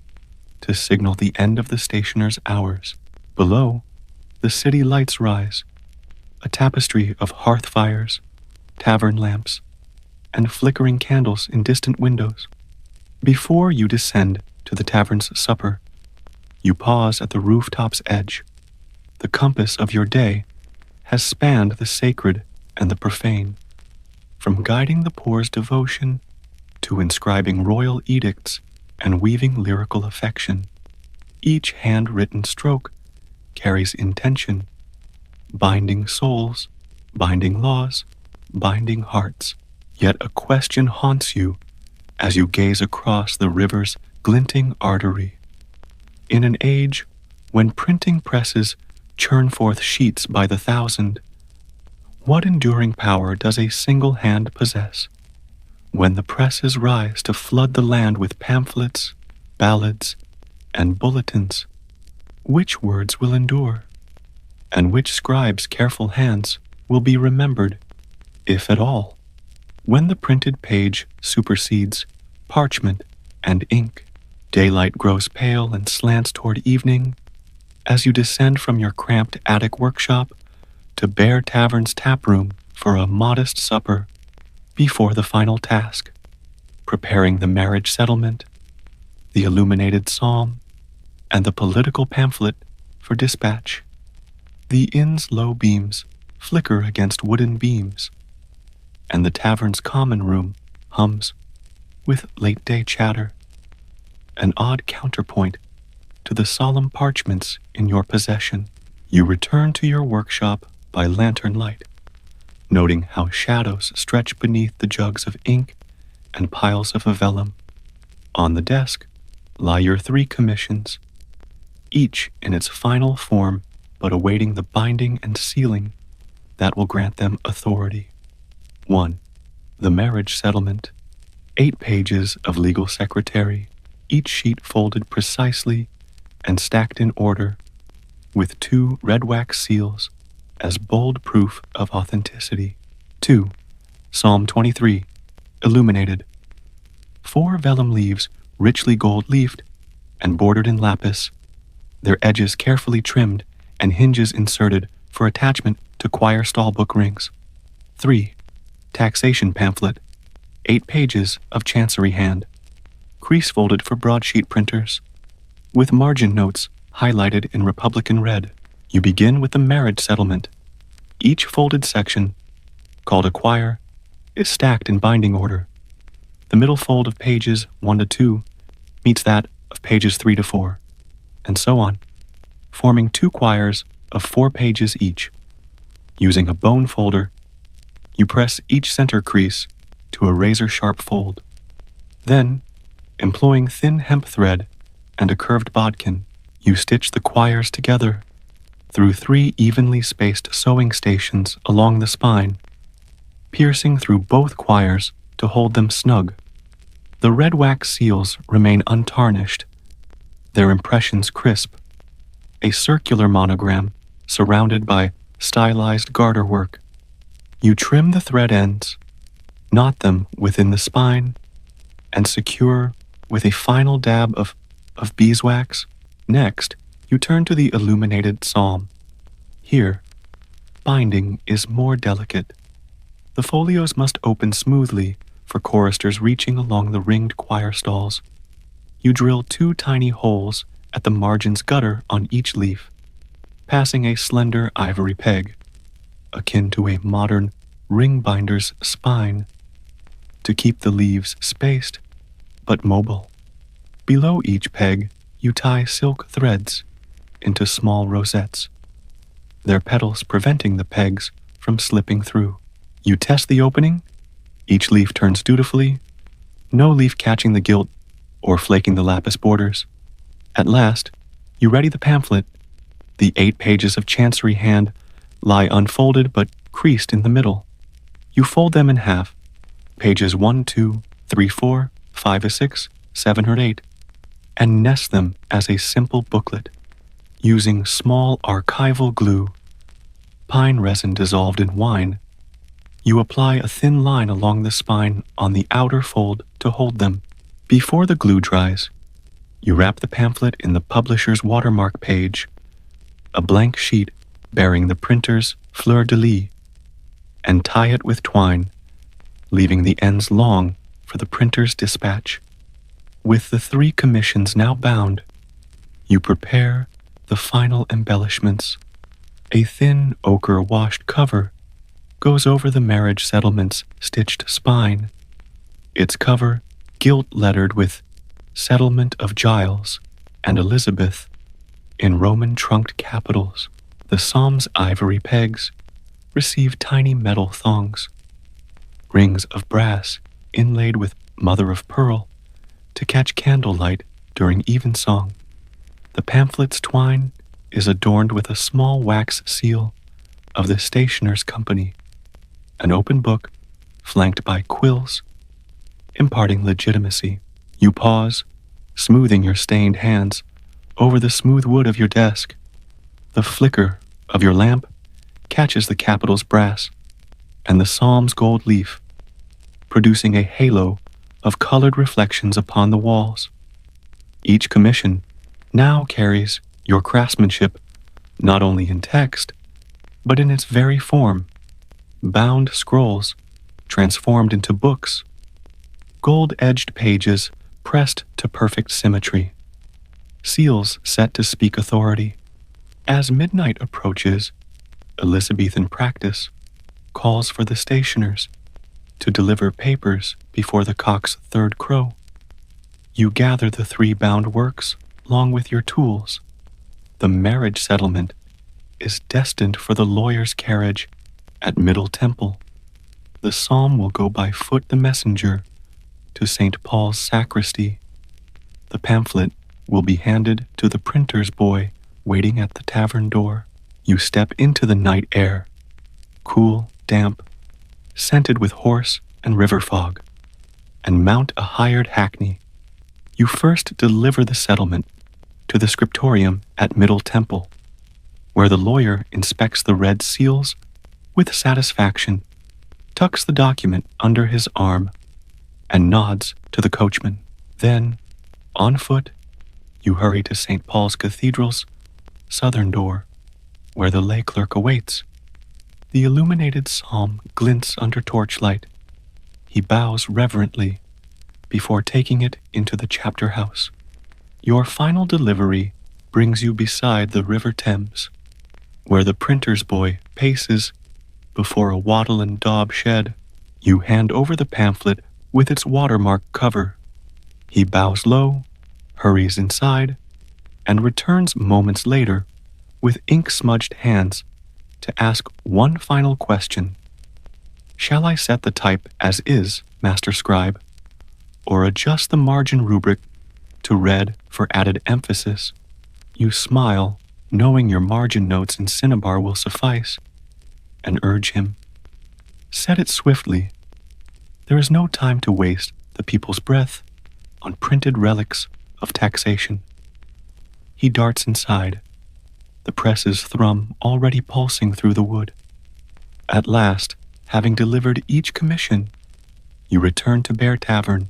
S1: to signal the end of the stationer's hours. Below, the city lights rise, a tapestry of hearth fires, tavern lamps, and flickering candles in distant windows. Before you descend to the tavern's supper, you pause at the rooftop's edge. The compass of your day has spanned the sacred and the profane, from guiding the poor's devotion to inscribing royal edicts and weaving lyrical affection. Each handwritten stroke carries intention, binding souls, binding laws, binding hearts. Yet a question haunts you as you gaze across the river's glinting artery. In an age when printing presses churn forth sheets by the thousand, what enduring power does a single hand possess? When the presses rise to flood the land with pamphlets, ballads, and bulletins, which words will endure? And which scribe's careful hands will be remembered, if at all? When the printed page supersedes parchment and ink, daylight grows pale and slants toward evening, as you descend from your cramped attic workshop to Bear Tavern's taproom for a modest supper before the final task, preparing the marriage settlement, the illuminated psalm, and the political pamphlet for dispatch. The inn's low beams flicker against wooden beams, and the tavern's common room hums with late-day chatter, an odd counterpoint to the solemn parchments in your possession. You return to your workshop by lantern light, noting how shadows stretch beneath the jugs of ink and piles of vellum. On the desk lie your 3 commissions, each in its final form but awaiting the binding and sealing that will grant them authority. 1. The marriage settlement. 8 pages of legal secretary, each sheet folded precisely and stacked in order, with 2 red wax seals as bold proof of authenticity. 2. Psalm 23, illuminated. 4 vellum leaves richly gold-leafed and bordered in lapis, their edges carefully trimmed and hinges inserted for attachment to choir stall book rings. 3. Taxation pamphlet, 8 pages of chancery hand, crease-folded for broadsheet printers, with margin notes highlighted in Republican red. You begin with the marriage settlement. Each folded section, called a choir, is stacked in binding order. The middle fold of pages 1 to 2 meets that of pages 3 to 4, and so on, forming 2 choirs of 4 pages each. Using a bone folder, you press each center crease to a razor-sharp fold. Then, employing thin hemp thread and a curved bodkin, you stitch the choirs together through 3 evenly spaced sewing stations along the spine, piercing through both choirs to hold them snug. The red wax seals remain untarnished, their impressions crisp, a circular monogram surrounded by stylized garter work. You trim the thread ends, knot them within the spine, and secure with a final dab of beeswax. Next, you turn to the illuminated psalm. Here, binding is more delicate. The folios must open smoothly for choristers reaching along the ringed choir stalls. You drill 2 tiny holes at the margin's gutter on each leaf, passing a slender ivory peg, akin to a modern ring binder's spine, to keep the leaves spaced but mobile. Below each peg, you tie silk threads into small rosettes, their petals preventing the pegs from slipping through. You test the opening. Each leaf turns dutifully, no leaf catching the gilt or flaking the lapis borders. At last, you ready the pamphlet. The 8 pages of chancery hand lie unfolded but creased in the middle. You fold them in half, pages 1, 2, 3, 4, 5, 6, 7, or 8, and nest them as a simple booklet, using small archival glue, pine resin dissolved in wine. You apply a thin line along the spine on the outer fold to hold them. Before the glue dries, you wrap the pamphlet in the publisher's watermark page, a blank sheet bearing the printer's fleur-de-lis, and tie it with twine, leaving the ends long for the printer's dispatch. With the 3 commissions now bound, you prepare the final embellishments. A thin ochre-washed cover goes over the marriage settlement's stitched spine, its cover gilt-lettered with Settlement of Giles and Elizabeth in Roman-trunked capitals. The psalm's ivory pegs receive tiny metal thongs, rings of brass inlaid with mother-of-pearl to catch candlelight during evensong. The pamphlet's twine is adorned with a small wax seal of the stationer's company, an open book flanked by quills, imparting legitimacy. You pause, smoothing your stained hands over the smooth wood of your desk. The flicker of your lamp catches the capital's brass and the psalm's gold leaf, producing a halo of colored reflections upon the walls. Each commission now carries Your craftsmanship, not only in text, but in its very form, bound scrolls transformed into books, gold-edged pages pressed to perfect symmetry, seals set to speak authority. As midnight approaches, Elizabethan practice calls for the stationers to deliver papers before the cock's third crow. You gather the 3 bound works along with your tools. The marriage settlement is destined for the lawyer's carriage at Middle Temple. The psalm will go by foot the messenger to St. Paul's sacristy. The pamphlet will be handed to the printer's boy waiting at the tavern door. You step into the night air, cool, damp, scented with horse and river fog, and mount a hired hackney. You first deliver the settlement to the scriptorium at Middle Temple, where the lawyer inspects the red seals with satisfaction, tucks the document under his arm, and nods to the coachman. Then, on foot, you hurry to St. Paul's Cathedral's southern door, where the lay clerk awaits. The illuminated psalm glints under torchlight. He bows reverently before taking it into the chapter house. Your final delivery brings you beside the River Thames, where the printer's boy paces before a wattle and daub shed. You hand over the pamphlet with its watermark cover. He bows low, hurries inside, and returns moments later with ink-smudged hands to ask one final question. Shall I set the type as is, Master Scribe, or adjust the margin rubric to red for added emphasis? You smile, knowing your margin notes in cinnabar will suffice, and urge him, set it swiftly. There is no time to waste the people's breath on printed relics of taxation. He darts inside, the press's thrum already pulsing through the wood. At last, having delivered each commission, you return to Bear Tavern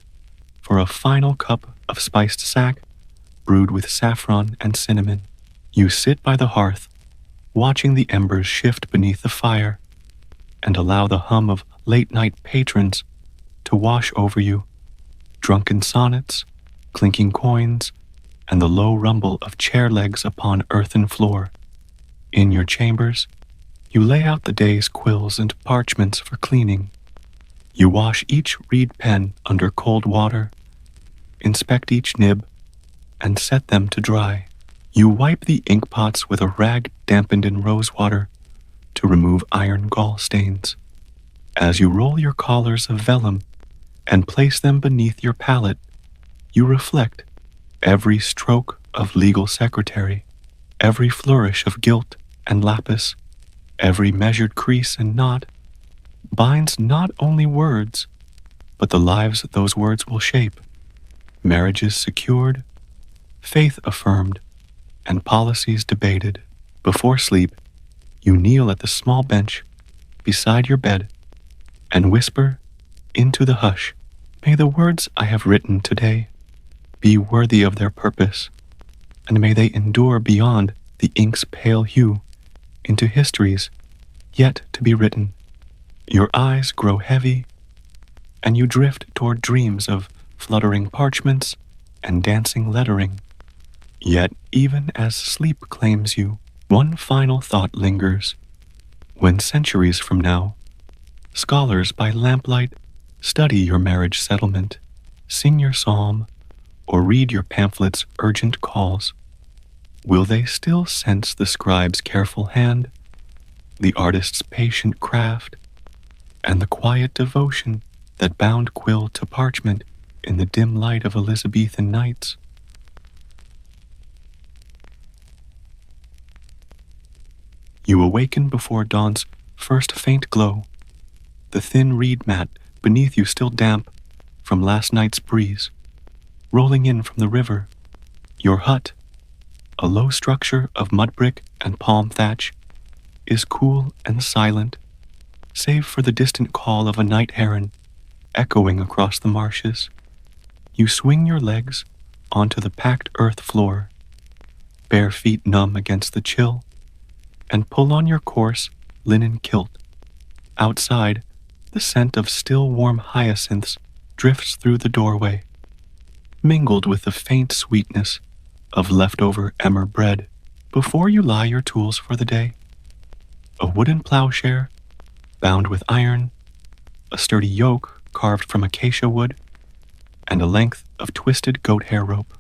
S1: for a final cup of spiced sack brewed with saffron and cinnamon. You sit by the hearth, watching the embers shift beneath the fire, and allow the hum of late-night patrons to wash over you, drunken sonnets, clinking coins, and the low rumble of chair legs upon earthen floor. In your chambers, you lay out the day's quills and parchments for cleaning. You wash each reed pen under cold water, inspect each nib, and set them to dry. You wipe the ink pots with a rag dampened in rosewater to remove iron gall stains. As you roll your collars of vellum and place them beneath your palette, you reflect every stroke of legal secretary, every flourish of gilt and lapis, every measured crease and knot, binds not only words, but the lives those words will shape. Marriages secured, faith affirmed, and policies debated. Before sleep, you kneel at the small bench beside your bed and whisper into the hush, may the words I have written today be worthy of their purpose, and may they endure beyond the ink's pale hue into histories yet to be written. Your eyes grow heavy, and you drift toward dreams of fluttering parchments and dancing lettering. Yet even as sleep claims you, one final thought lingers. When centuries from now, scholars by lamplight study your marriage settlement, sing your psalm, or read your pamphlet's urgent calls, will they still sense the scribe's careful hand, the artist's patient craft, and the quiet devotion that bound quill to parchment in the dim light of Elizabethan nights? You awaken before dawn's first faint glow, the thin reed mat beneath you still damp from last night's breeze, rolling in from the river. Your hut, a low structure of mud brick and palm thatch, is cool and silent, save for the distant call of a night heron echoing across the marshes. You swing your legs onto the packed earth floor, bare feet numb against the chill, and pull on your coarse linen kilt. Outside, the scent of still warm hyacinths drifts through the doorway, mingled with the faint sweetness of leftover emmer bread. Before you lie your tools for the day, a wooden plowshare bound with iron, a sturdy yoke carved from acacia wood, and a length of twisted goat hair rope.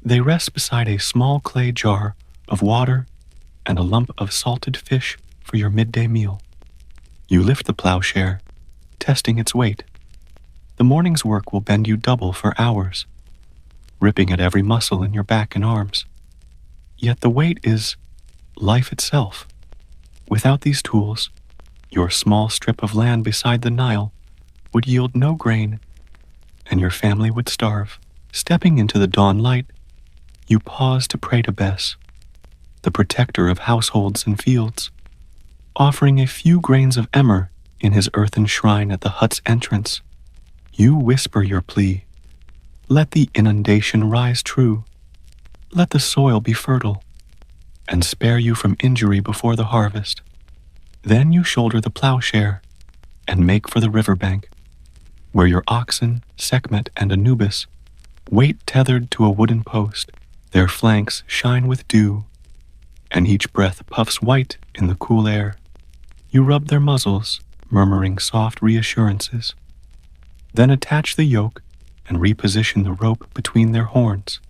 S1: They rest beside a small clay jar of water and a lump of salted fish for your midday meal. You lift the plowshare, testing its weight. The morning's work will bend you double for hours, ripping at every muscle in your back and arms. Yet the weight is life itself. Without these tools, your small strip of land beside the Nile would yield no grain, and your family would starve. Stepping into the dawn light, you pause to pray to Bess, the protector of households and fields, offering a few grains of emmer in his earthen shrine at the hut's entrance. You whisper your plea. Let the inundation rise true. Let the soil be fertile, and spare you from injury before the harvest. Then you shoulder the plowshare and make for the riverbank, where your oxen, Sekhmet and Anubis, wait tethered to a wooden post. Their flanks shine with dew, and each breath puffs white in the cool air. You rub their muzzles, murmuring soft reassurances. Then attach the yoke and reposition the rope between their horns,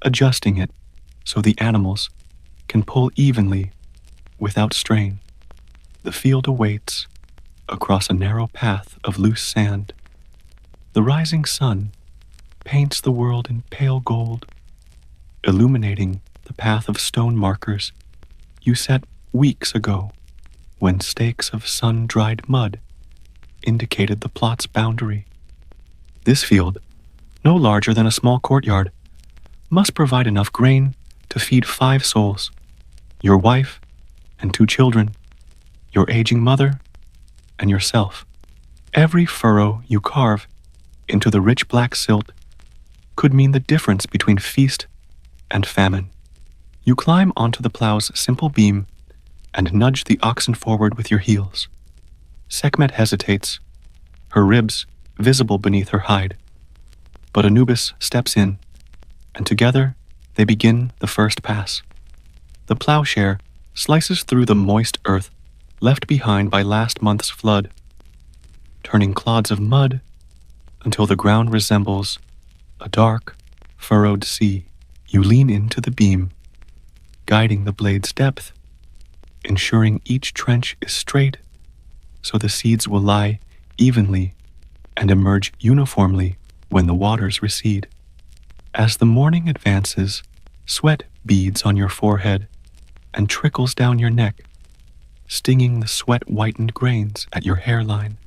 S1: adjusting it so the animals can pull evenly without strain. The field awaits across a narrow path of loose sand. The rising sun paints the world in pale gold, illuminating the path of stone markers you set weeks ago when stakes of sun-dried mud indicated the plot's boundary. This field, no larger than a small courtyard, must provide enough grain to feed 5 souls, your wife and 2 children, your aging mother, and yourself. Every furrow you carve into the rich black silt could mean the difference between feast and famine. You climb onto the plow's simple beam and nudge the oxen forward with your heels. Sekhmet hesitates, her ribs visible beneath her hide. But Anubis steps in, and together they begin the first pass. The plowshare slices through the moist earth left behind by last month's flood, turning clods of mud until the ground resembles a dark, furrowed sea. You lean into the beam, guiding the blade's depth, ensuring each trench is straight so the seeds will lie evenly and emerge uniformly when the waters recede. As the morning advances, sweat beads on your forehead and trickles down your neck, stinging the sweat-whitened grains at your hairline.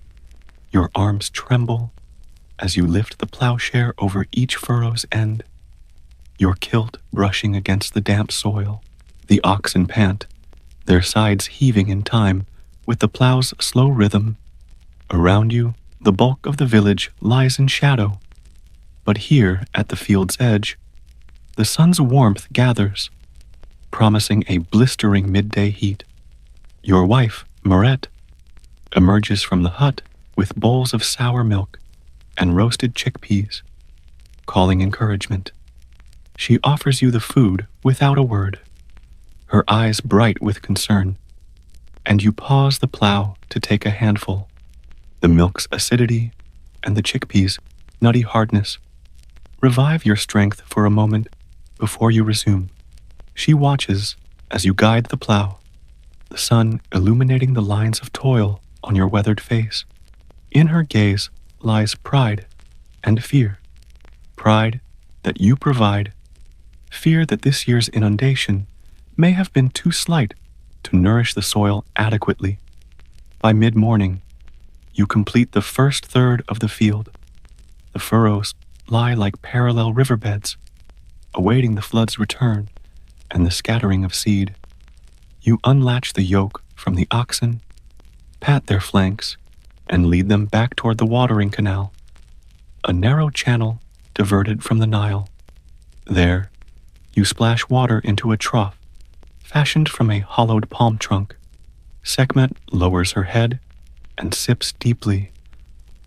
S1: Your arms tremble as you lift the plowshare over each furrow's end, your kilt brushing against the damp soil. The oxen pant, their sides heaving in time with the plow's slow rhythm. Around you, the bulk of the village lies in shadow, but here at the field's edge, the sun's warmth gathers, promising a blistering midday heat. Your wife, Maret, emerges from the hut with bowls of sour milk and roasted chickpeas, calling encouragement. She offers you the food without a word, her eyes bright with concern, and you pause the plow to take a handful. The milk's acidity and the chickpeas' nutty hardness revive your strength for a moment before you resume. She watches as you guide the plow, the sun illuminating the lines of toil on your weathered face. In her gaze lies pride and fear. Pride that you provide, fear that this year's inundation may have been too slight to nourish the soil adequately. By mid-morning, you complete the first third of the field. The furrows lie like parallel riverbeds, awaiting the flood's return and the scattering of seed. You unlatch the yoke from the oxen, pat their flanks, and lead them back toward the watering canal, a narrow channel diverted from the Nile. There, You splash water into a trough, fashioned from a hollowed palm trunk. Sekhmet lowers her head and sips deeply,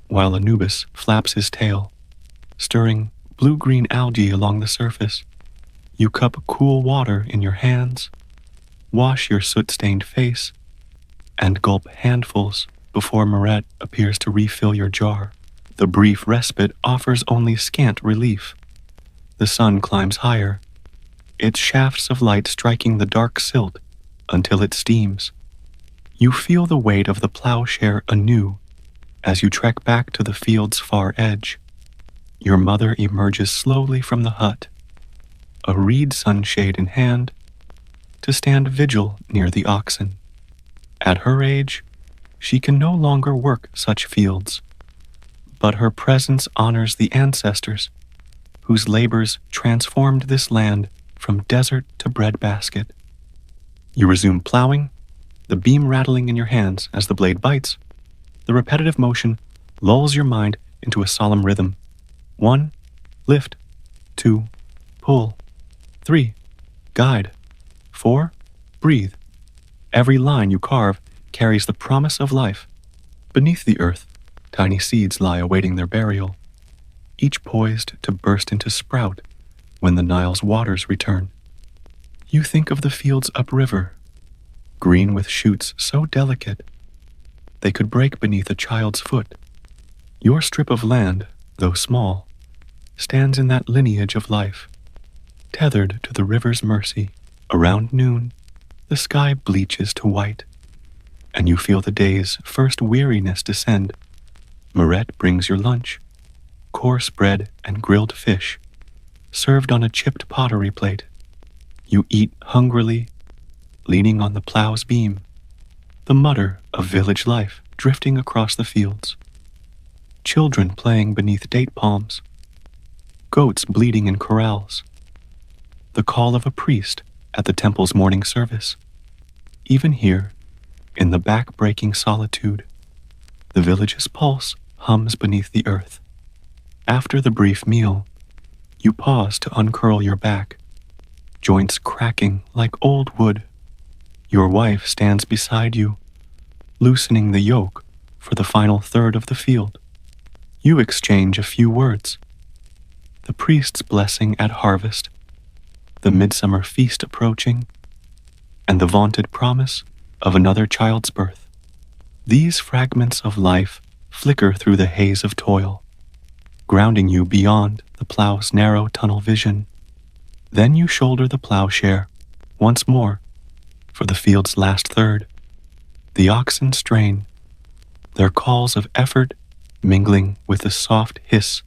S1: while Anubis flaps his tail, stirring blue-green algae along the surface. You cup cool water in your hands, wash your soot-stained face, and gulp handfuls before Meret appears to refill your jar. The brief respite offers only scant relief. The sun climbs higher, its shafts of light striking the dark silt until it steams. You feel the weight of the plowshare anew as you trek back to the field's far edge. Your mother emerges slowly from the hut, a reed sunshade in hand, to stand vigil near the oxen. At her age, she can no longer work such fields, but her presence honors the ancestors whose labors transformed this land from desert to breadbasket. You resume plowing, the beam rattling in your hands as the blade bites. The repetitive motion lulls your mind into a solemn rhythm. 1, lift. 2, pull. 3, guide. 4, breathe. Every line you carve carries the promise of life. Beneath the earth, tiny seeds lie awaiting their burial, each poised to burst into sprout when the Nile's waters return. You think of the fields upriver, green with shoots so delicate they could break beneath a child's foot. Your strip of land, though small, stands in that lineage of life, tethered to the river's mercy. Around noon, the sky bleaches to white, and you feel the day's first weariness descend. Meret brings your lunch, coarse bread and grilled fish, served on a chipped pottery plate. You eat hungrily, leaning on the plow's beam, the mutter of village life drifting across the fields. Children playing beneath date palms, goats bleating in corrals, the call of a priest at the temple's morning service. Even here, in the back-breaking solitude, the village's pulse hums beneath the earth. After the brief meal, you pause to uncurl your back, joints cracking like old wood. Your wife stands beside you, loosening the yoke for the final third of the field. You exchange a few words. The priest's blessing at harvest, the midsummer feast approaching, and the vaunted promise of another child's birth. These fragments of life flicker through the haze of toil, grounding you beyond the plow's narrow tunnel vision. Then you shoulder the plowshare once more for the field's last third. The oxen strain, their calls of effort mingling with the soft hiss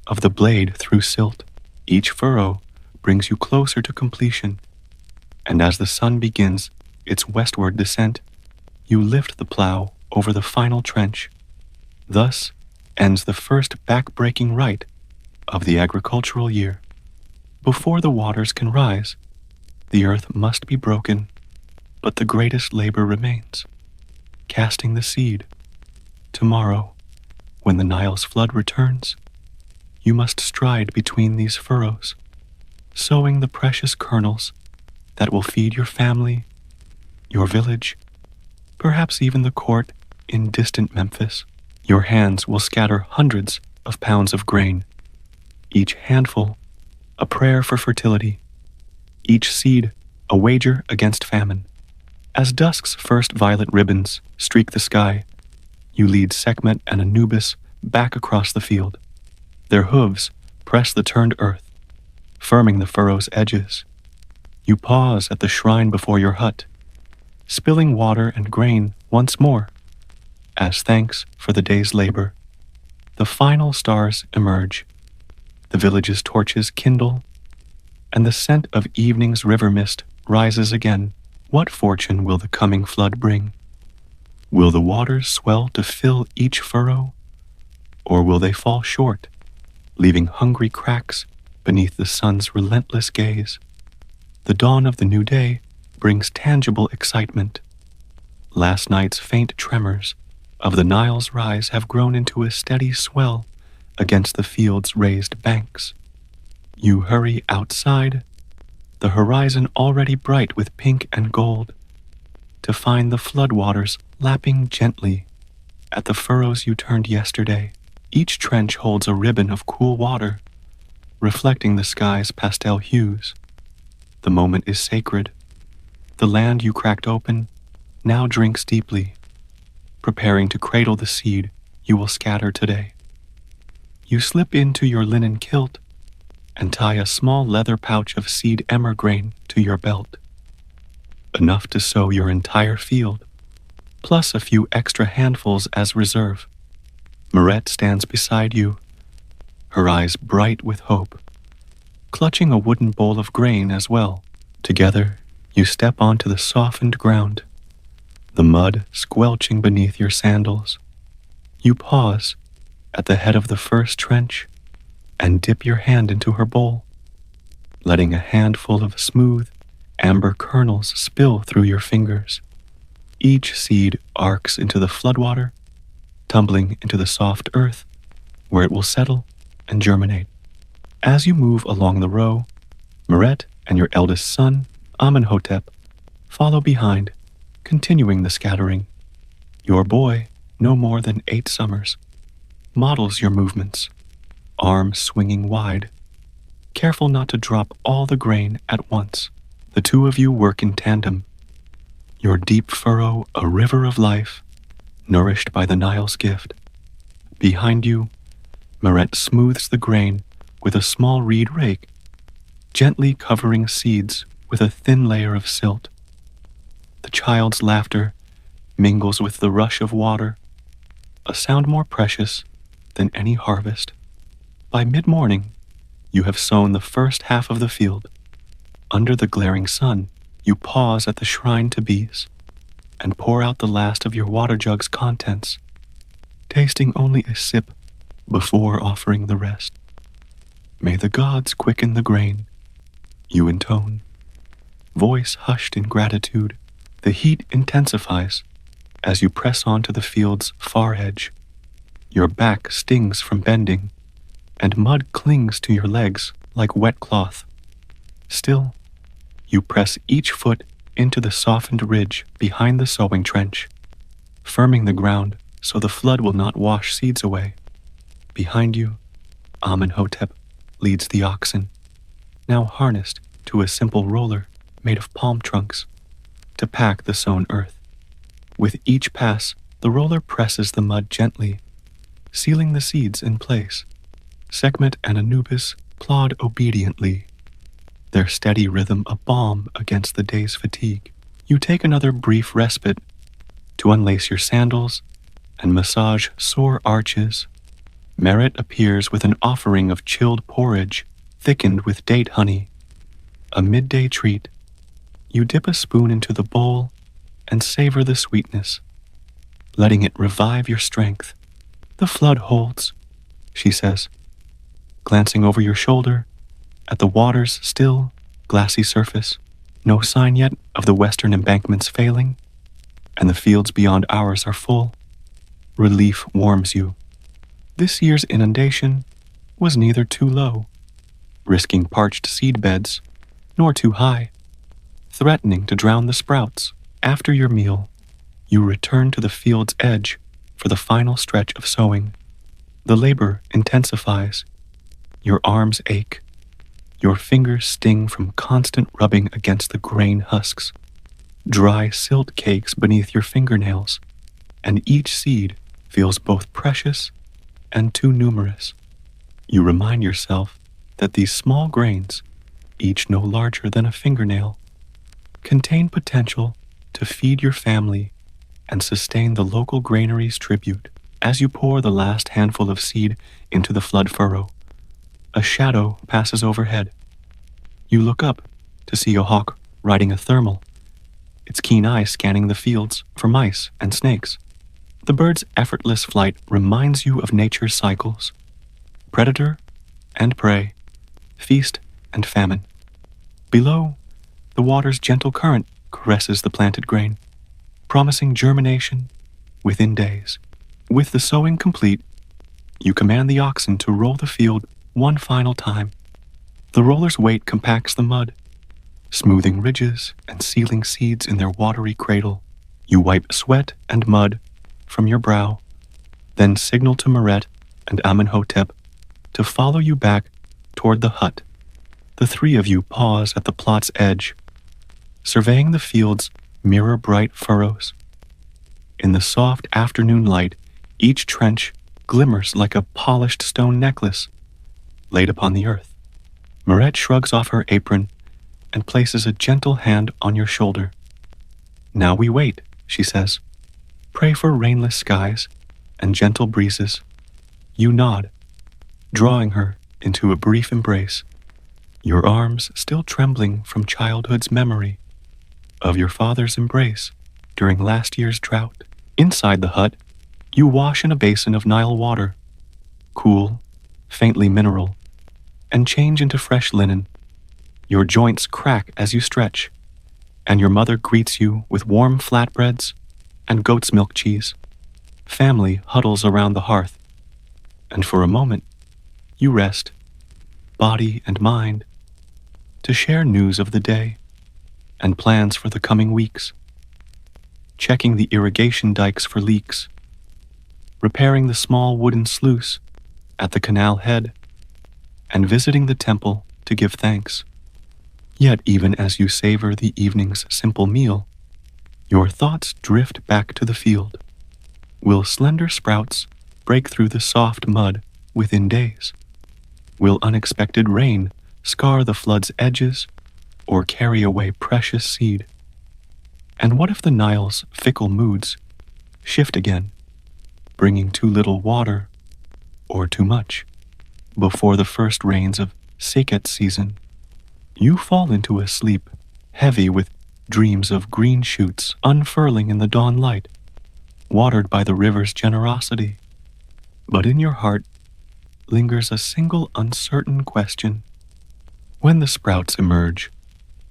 S1: of the blade through silt. Each furrow brings you closer to completion, and as the sun begins its westward descent, you lift the plow over the final trench. Thus ends the first back-breaking rite of the agricultural year. Before the waters can rise, the earth must be broken, but the greatest labor remains, casting the seed. Tomorrow, when the Nile's flood returns, you must stride between these furrows, sowing the precious kernels that will feed your family, your village, perhaps even the court in distant Memphis. Your hands will scatter hundreds of pounds of grain, each handful a prayer for fertility, each seed a wager against famine. As dusk's first violet ribbons streak the sky, you lead Sekhmet and Anubis back across the field. Their hooves press the turned earth, firming the furrow's edges. You pause at the shrine before your hut, spilling water and grain once more, as thanks for the day's labor. The final stars emerge, the village's torches kindle, and the scent of evening's river mist rises again. What fortune will the coming flood bring? Will the waters swell to fill each furrow, or will they fall short, leaving hungry cracks beneath the sun's relentless gaze? The dawn of the new day brings tangible excitement. Last night's faint tremors of the Nile's rise have grown into a steady swell against the field's raised banks. You hurry outside, the horizon already bright with pink and gold, to find the floodwaters lapping gently at the furrows you turned yesterday. Each trench holds a ribbon of cool water, reflecting the sky's pastel hues. The moment is sacred. The land you cracked open now drinks deeply, preparing to cradle the seed you will scatter today. You slip into your linen kilt and tie a small leather pouch of seed emmer grain to your belt, enough to sow your entire field, plus a few extra handfuls as reserve. Mirette stands beside you, her eyes bright with hope, clutching a wooden bowl of grain as well. Together, you step onto the softened ground, the mud squelching beneath your sandals. You pause at the head of the first trench and dip your hand into her bowl, letting a handful of smooth, amber kernels spill through your fingers. Each seed arcs into the floodwater, tumbling into the soft earth, where it will settle and germinate. As you move along the row, Mirette and your eldest son, Amenhotep, follow behind, continuing the scattering. Your boy, no more than 8 summers, models your movements, arms swinging wide, careful not to drop all the grain at once. The two of you work in tandem, your deep furrow a river of life, nourished by the Nile's gift. Behind you, Mirette smooths the grain with a small reed rake, gently covering seeds with a thin layer of silt. The child's laughter mingles with the rush of water, a sound more precious than any harvest. By mid-morning, you have sown the first half of the field. Under the glaring sun, you pause at the shrine to bees and pour out the last of your water jug's contents, tasting only a sip before offering the rest. May the gods quicken the grain, you intone, voice hushed in gratitude. The heat intensifies as you press on to the field's far edge. Your back stings from bending, and mud clings to your legs like wet cloth. Still, you press each foot into the softened ridge behind the sowing trench, firming the ground so the flood will not wash seeds away. Behind you, Amenhotep leads the oxen, now harnessed to a simple roller made of palm trunks, to pack the sown earth. With each pass, the roller presses the mud gently, sealing the seeds in place. Sekhmet and Anubis plod obediently, their steady rhythm a balm against the day's fatigue. You take another brief respite to unlace your sandals and massage sore arches. Merit appears with an offering of chilled porridge thickened with date honey, a midday treat. You dip a spoon into the bowl and savor the sweetness, letting it revive your strength. The flood holds, she says, glancing over your shoulder at the water's still, glassy surface. No sign yet of the western embankments failing, and the fields beyond ours are full. Relief warms you. This year's inundation was neither too low, risking parched seed beds, nor too high, threatening to drown the sprouts. After your meal, you return to the field's edge for the final stretch of sowing. The labor intensifies. Your arms ache. Your fingers sting from constant rubbing against the grain husks. Dry silt cakes beneath your fingernails, and each seed feels both precious and too numerous. You remind yourself that these small grains, each no larger than a fingernail, contain potential to feed your family and sustain the local granary's tribute. As you pour the last handful of seed into the flood furrow, a shadow passes overhead. You look up to see a hawk riding a thermal, its keen eye scanning the fields for mice and snakes. The bird's effortless flight reminds you of nature's cycles: predator and prey, feast and famine. Below, the water's gentle current caresses the planted grain, promising germination within days. With the sowing complete, you command the oxen to roll the field one final time. The roller's weight compacts the mud, smoothing ridges and sealing seeds in their watery cradle. You wipe sweat and mud from your brow, then signal to Meret and Amenhotep to follow you back toward the hut. The three of you pause at the plot's edge, surveying the field's mirror-bright furrows. In the soft afternoon light, each trench glimmers like a polished stone necklace laid upon the earth. Meret shrugs off her apron and places a gentle hand on your shoulder. "Now we wait," she says. "Pray for rainless skies and gentle breezes." You nod, drawing her into a brief embrace, your arms still trembling from childhood's memory of your father's embrace during last year's drought. Inside the hut, you wash in a basin of Nile water, cool, faintly mineral, and change into fresh linen. Your joints crack as you stretch, and your mother greets you with warm flatbreads and goat's milk cheese. Family huddles around the hearth, and for a moment, you rest, body and mind, to share news of the day and plans for the coming weeks. Checking the irrigation dikes for leaks, repairing the small wooden sluice at the canal head, and visiting the temple to give thanks. Yet even as you savor the evening's simple meal, your thoughts drift back to the field. Will slender sprouts break through the soft mud within days? Will unexpected rain scar the flood's edges or carry away precious seed? And what if the Nile's fickle moods shift again, bringing too little water or too much before the first rains of Sekhet season? You fall into a sleep heavy with dreams of green shoots unfurling in the dawn light, watered by the river's generosity. But in your heart lingers a single uncertain question. When the sprouts emerge,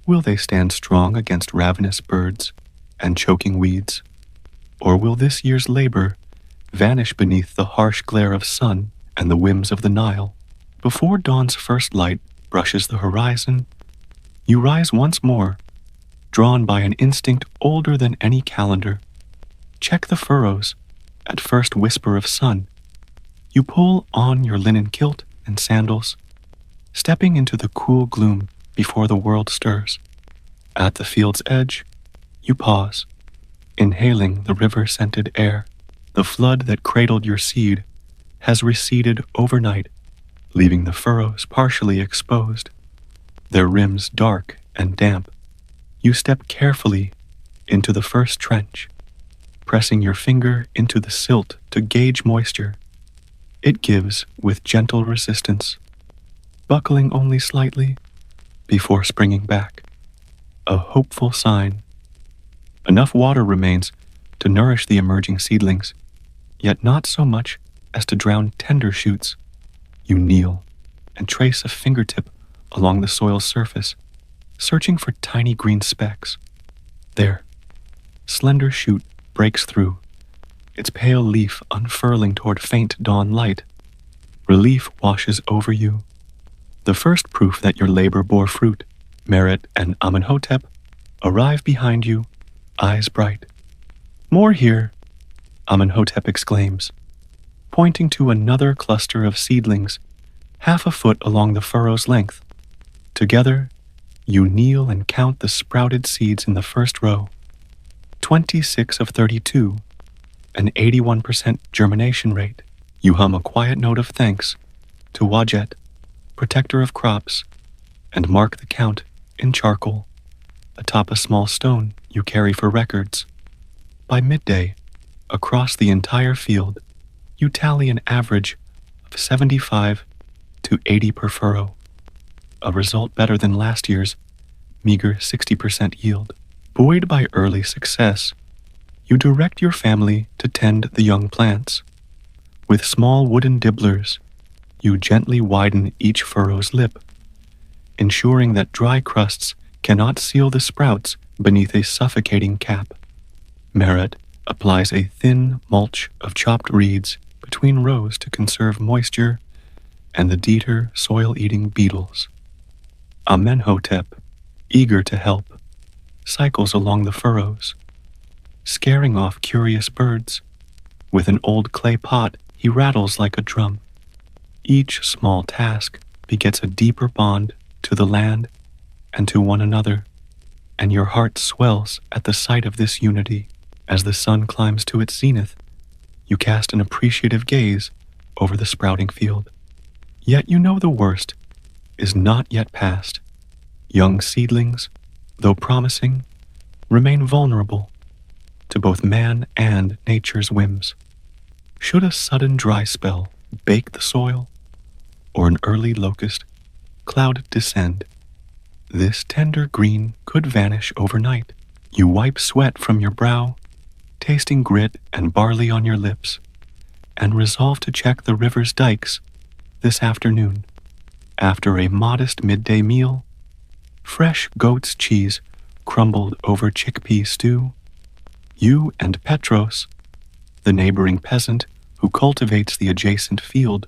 S1: will they stand strong against ravenous birds and choking weeds? Or will this year's labor vanish beneath the harsh glare of sun and the whims of the Nile? Before dawn's first light brushes the horizon, you rise once more, drawn by an instinct older than any calendar. Check the furrows at first whisper of sun. You pull on your linen kilt and sandals, stepping into the cool gloom before the world stirs. At the field's edge, you pause, inhaling the river-scented air. The flood that cradled your seed has receded overnight, leaving the furrows partially exposed, their rims dark and damp. You step carefully into the first trench, pressing your finger into the silt to gauge moisture. It gives with gentle resistance, buckling only slightly before springing back. A hopeful sign. Enough water remains to nourish the emerging seedlings, yet not so much as to drown tender shoots. You kneel and trace a fingertip along the soil's surface, searching for tiny green specks. There, slender shoot breaks through, its pale leaf unfurling toward faint dawn light. Relief washes over you. The first proof that your labor bore fruit. Meret and Amenhotep arrive behind you, eyes bright. "More here," Amenhotep exclaims, pointing to another cluster of seedlings, half a foot along the furrow's length. Together, you kneel and count the sprouted seeds in the first row. 26 of 32, an 81% germination rate. You hum a quiet note of thanks to Wajet, protector of crops, and mark the count in charcoal atop a small stone you carry for records. By midday, across the entire field, you tally an average of 75 to 80 per furrow, a result better than last year's meager 60% yield. Buoyed by early success, you direct your family to tend the young plants. With small wooden dibblers, you gently widen each furrow's lip, ensuring that dry crusts cannot seal the sprouts beneath a suffocating cap. Meret applies a thin mulch of chopped reeds between rows to conserve moisture and the deter soil-eating beetles. Amenhotep eager to help, cycles along the furrows, scaring off curious birds. With an old clay pot, he rattles like a drum. Each small task begets a deeper bond to the land and to one another, and your heart swells at the sight of this unity. As the sun climbs to its zenith, you cast an appreciative gaze over the sprouting field. Yet you know the worst is not yet past. Young seedlings, though promising, remain vulnerable to both man and nature's whims. Should a sudden dry spell bake the soil, or an early locust cloud descend, this tender green could vanish overnight. You wipe sweat from your brow, tasting grit and barley on your lips, and resolve to check the river's dikes this afternoon. After a modest midday meal, fresh goat's cheese crumbled over chickpea stew, you and Petros, the neighboring peasant who cultivates the adjacent field,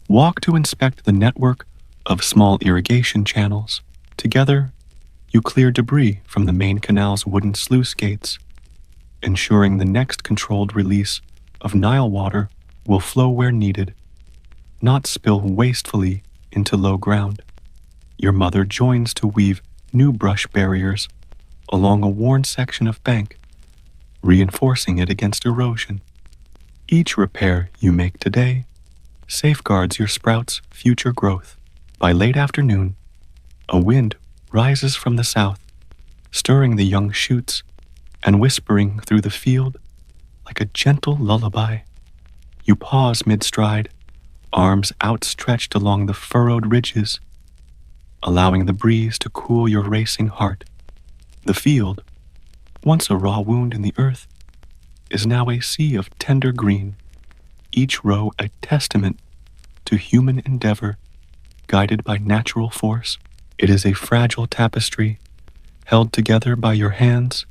S1: walk to inspect the network of small irrigation channels. Together, you clear debris from the main canal's wooden sluice gates, ensuring the next controlled release of Nile water will flow where needed, not spill wastefully into low ground. Your mother joins to weave new brush barriers along a worn section of bank, reinforcing it against erosion. Each repair you make today safeguards your sprout's future growth. By late afternoon, a wind rises from the south, stirring the young shoots and whispering through the field like a gentle lullaby. You pause mid-stride, arms outstretched along the furrowed ridges, allowing the breeze to cool your racing heart. The field, once a raw wound in the earth, is now a sea of tender green, each row a testament to human endeavor guided by natural force. It is a fragile tapestry held together by your hands,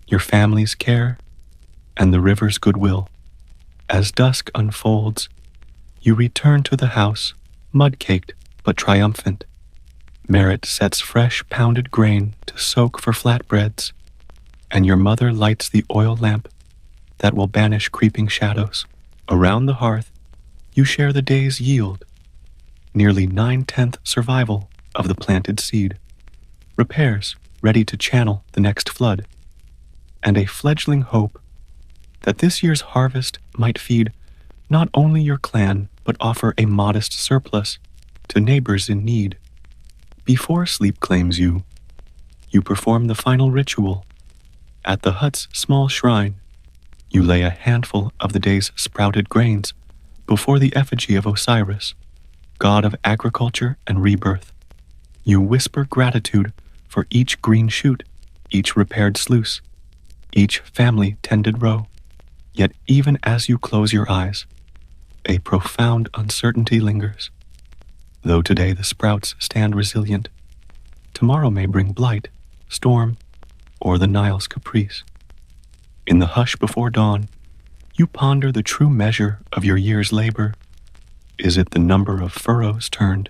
S1: your family's care, and the river's goodwill. As dusk unfolds, you return to the house, mud-caked but triumphant. Merritt sets fresh pounded grain to soak for flatbreads, and your mother lights the oil lamp that will banish creeping shadows. Around the hearth, you share the day's yield, nearly 9/10 survival of the planted seed, repairs ready to channel the next flood, and a fledgling hope that this year's harvest might feed not only your clan but offer a modest surplus to neighbors in need. Before sleep claims you, you perform the final ritual. At the hut's small shrine, you lay a handful of the day's sprouted grains before the effigy of Osiris, god of agriculture and rebirth. You whisper gratitude for each green shoot, each repaired sluice, each family-tended row. Yet even as you close your eyes, a profound uncertainty lingers. Though today the sprouts stand resilient, tomorrow may bring blight, storm, or the Nile's caprice. In the hush before dawn, you ponder the true measure of your year's labor. Is it the number of furrows turned,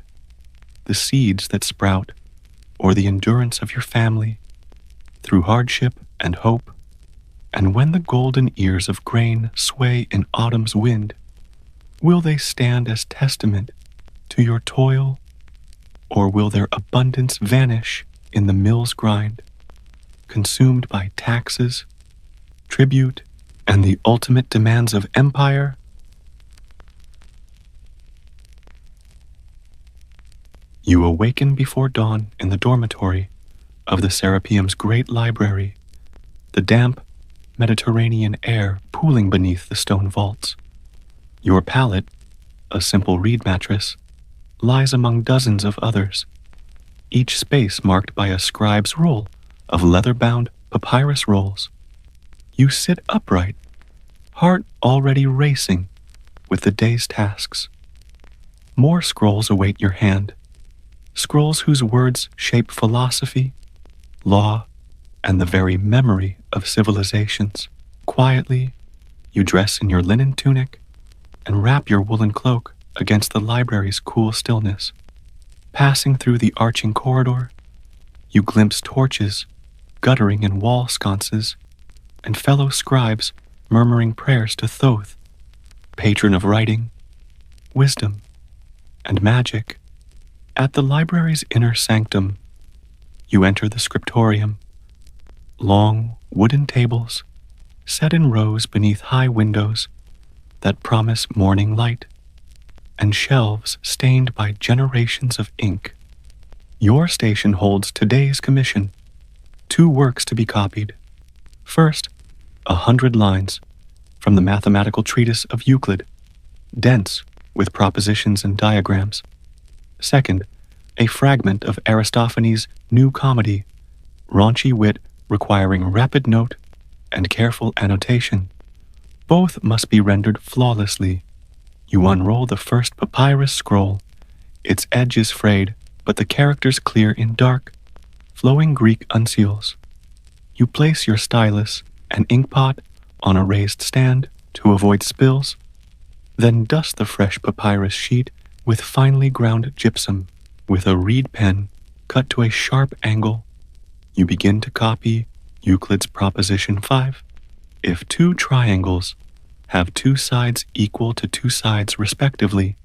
S1: the seeds that sprout, or the endurance of your family through hardship and hope? And when the golden ears of grain sway in autumn's wind, will they stand as testament to your toil, or will their abundance vanish in the mill's grind, consumed by taxes, tribute, and the ultimate demands of empire? You awaken before dawn in the dormitory of the Serapeum's great library, the damp Mediterranean air pooling beneath the stone vaults. Your pallet, a simple reed mattress, lies among dozens of others, each space marked by a scribe's roll of leather-bound papyrus rolls. You sit upright, heart already racing with the day's tasks. More scrolls await your hand, scrolls whose words shape philosophy, law, and the very memory of civilizations. Quietly, you dress in your linen tunic and wrap your woolen cloak against the library's cool stillness. Passing through the arching corridor, You glimpse torches, guttering in wall sconces, and fellow scribes murmuring prayers to Thoth, patron of writing, wisdom, and magic. At the library's inner sanctum, you enter the scriptorium. Long wooden tables, set in rows beneath high windows that promise morning light, and shelves stained by generations of ink. Your station holds today's commission, 2 works to be copied. First, 100 lines from the mathematical treatise of Euclid, dense with propositions and diagrams. Second, a fragment of Aristophanes' New Comedy, raunchy wit requiring rapid note and careful annotation. Both must be rendered flawlessly. You unroll the first papyrus scroll. Its edge is frayed, but the characters clear in dark, flowing Greek uncials. You place your stylus and inkpot on a raised stand to avoid spills, then dust the fresh papyrus sheet with finely ground gypsum. With a reed pen cut to a sharp angle, you begin to copy Euclid's Proposition 5. If 2 triangles have 2 sides equal to 2 sides respectively,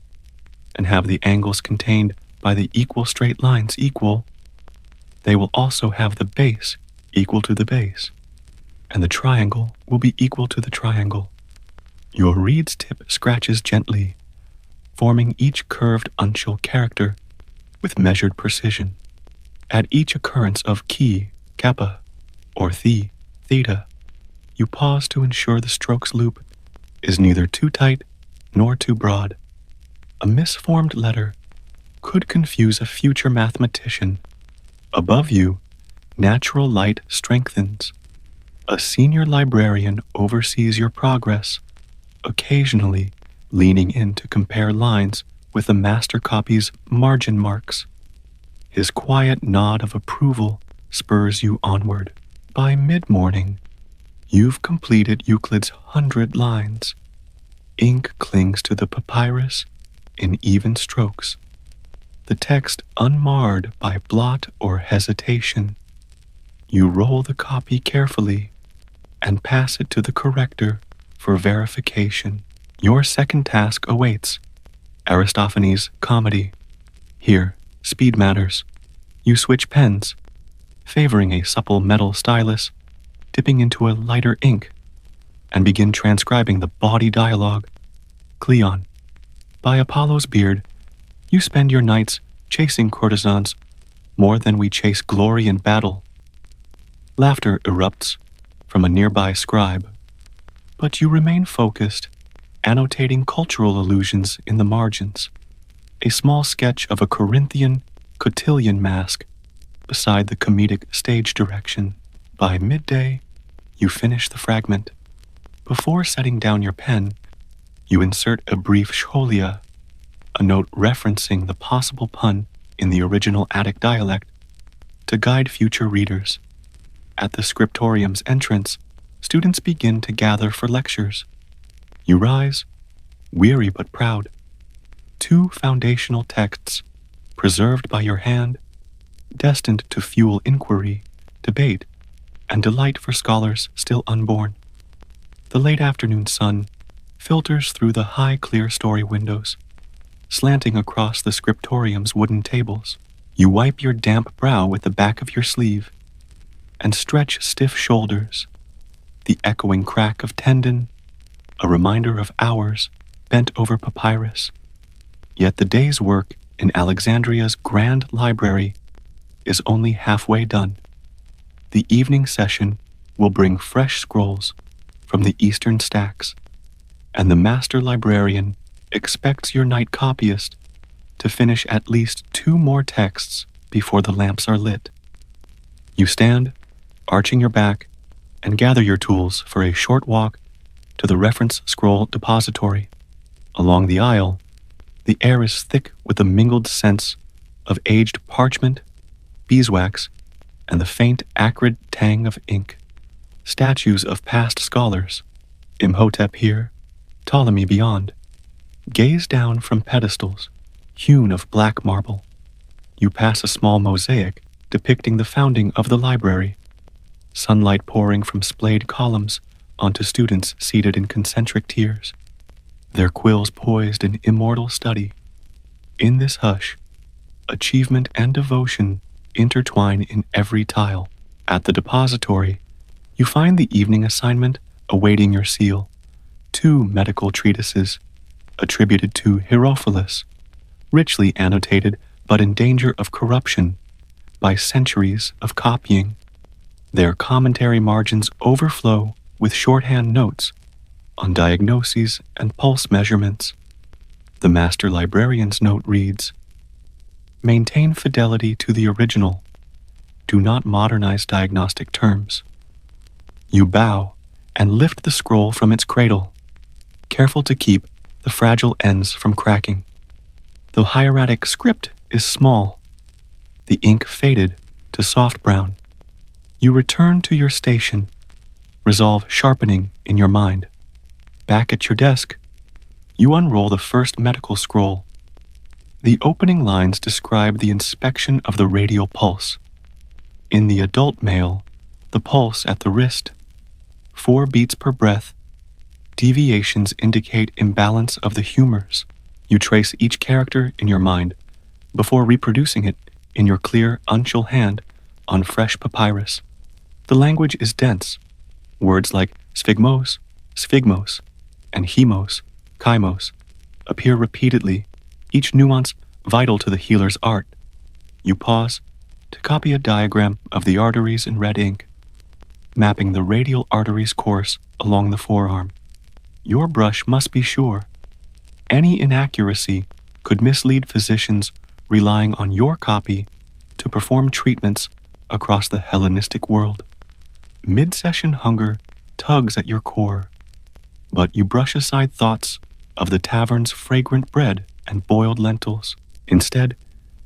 S1: and have the angles contained by the equal straight lines equal, they will also have the base equal to the base, and the triangle will be equal to the triangle. Your reed's tip scratches gently, forming each curved uncial character with measured precision. At each occurrence of chi, kappa, or thi, theta, you pause to ensure the stroke's loop is neither too tight nor too broad. A misformed letter could confuse a future mathematician. Above you, natural light strengthens. A senior librarian oversees your progress, occasionally leaning in to compare lines with the master copy's margin marks. His quiet nod of approval spurs you onward. By mid-morning, you've completed Euclid's 100 lines. Ink clings to the papyrus in even strokes, the text unmarred by blot or hesitation. You roll the copy carefully and pass it to the corrector for verification. Your second task awaits. Aristophanes' Comedy. Here, speed matters. You switch pens, favoring a supple metal stylus, dipping into a lighter ink, and begin transcribing the bawdy dialogue. Cleon. By Apollo's beard, you spend your nights chasing courtesans more than we chase glory in battle. Laughter erupts from a nearby scribe, but you remain focused, annotating cultural allusions in the margins. A small sketch of a Corinthian cotillion mask beside the comedic stage direction. By midday, you finish the fragment. Before setting down your pen, you insert a brief scholia, a note referencing the possible pun in the original Attic dialect, to guide future readers. At the scriptorium's entrance, students begin to gather for lectures. You rise, weary but proud. 2 foundational texts, preserved by your hand, destined to fuel inquiry, debate, and delight for scholars still unborn. The late afternoon sun filters through the high clear-story windows, slanting across the scriptorium's wooden tables. You wipe your damp brow with the back of your sleeve and stretch stiff shoulders, the echoing crack of tendon, a reminder of hours bent over papyrus. Yet the day's work in Alexandria's grand library is only halfway done. The evening session will bring fresh scrolls from the eastern stacks, and the master librarian expects your night copyist to finish at least 2 more texts before the lamps are lit. You stand, arching your back, and gather your tools for a short walk to the reference scroll depository. Along the aisle, the air is thick with the mingled scents of aged parchment, beeswax, and the faint, acrid tang of ink. Statues of past scholars, Imhotep here, Ptolemy beyond, gaze down from pedestals, hewn of black marble. You pass a small mosaic depicting the founding of the library, sunlight pouring from splayed columns onto students seated in concentric tiers, their quills poised in immortal study. In this hush, achievement and devotion intertwine in every tile. At the depository, you find the evening assignment awaiting your seal, 2 medical treatises attributed to Herophilus, richly annotated but in danger of corruption by centuries of copying. Their commentary margins overflow with shorthand notes on diagnoses and pulse measurements. The master librarian's note reads, "Maintain fidelity to the original. Do not modernize diagnostic terms." You bow and lift the scroll from its cradle, careful to keep the fragile ends from cracking. The hieratic script is small, the ink faded to soft brown. You return to your station, resolve sharpening in your mind. Back at your desk, you unroll the first medical scroll. The opening lines describe the inspection of the radial pulse. In the adult male, the pulse at the wrist, 4 beats per breath. Deviations indicate imbalance of the humors. You trace each character in your mind before reproducing it in your clear, uncial hand on fresh papyrus. The language is dense. Words like sphygmos, sphygmos, and hemos, chymos appear repeatedly, each nuance vital to the healer's art. You pause to copy a diagram of the arteries in red ink, mapping the radial artery's course along the forearm. Your brush must be sure. Any inaccuracy could mislead physicians relying on your copy to perform treatments across the Hellenistic world. Mid-session hunger tugs at your core, but you brush aside thoughts of the tavern's fragrant bread and boiled lentils. Instead,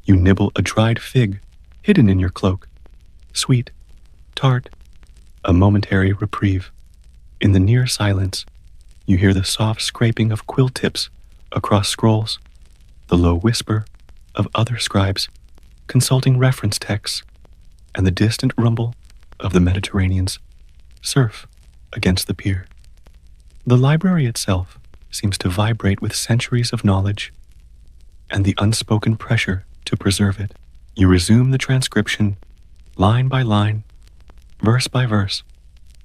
S1: you nibble a dried fig hidden in your cloak. Sweet, tart, a momentary reprieve. In the near silence, you hear the soft scraping of quill tips across scrolls, the low whisper of other scribes consulting reference texts, and the distant rumble of the Mediterranean's surf against the pier. The library itself seems to vibrate with centuries of knowledge and the unspoken pressure to preserve it. You resume the transcription, line by line, verse by verse,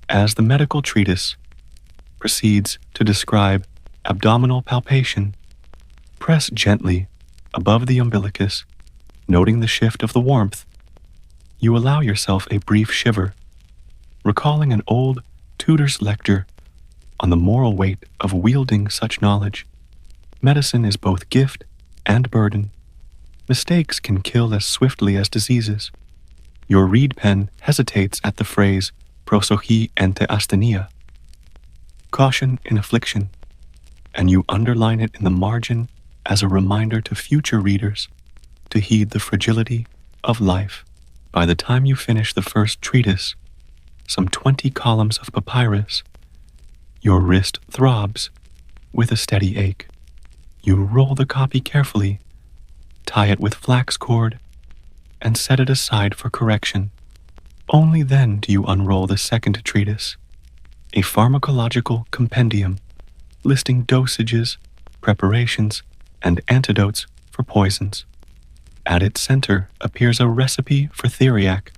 S1: as the medical treatise proceeds to describe abdominal palpation. Press gently above the umbilicus, noting the shift of the warmth. You allow yourself a brief shiver, recalling an old tutor's lecture on the moral weight of wielding such knowledge. Medicine is both gift and burden. Mistakes can kill as swiftly as diseases. Your reed pen hesitates at the phrase prosochi ente asthenia, caution in affliction, and you underline it in the margin as a reminder to future readers to heed the fragility of life. By the time you finish the first treatise, some 20 columns of papyrus, your wrist throbs with a steady ache. You roll the copy carefully, tie it with flax cord, and set it aside for correction. Only then do you unroll the second treatise, a pharmacological compendium listing dosages, preparations, and antidotes for poisons. At its center appears a recipe for theriac,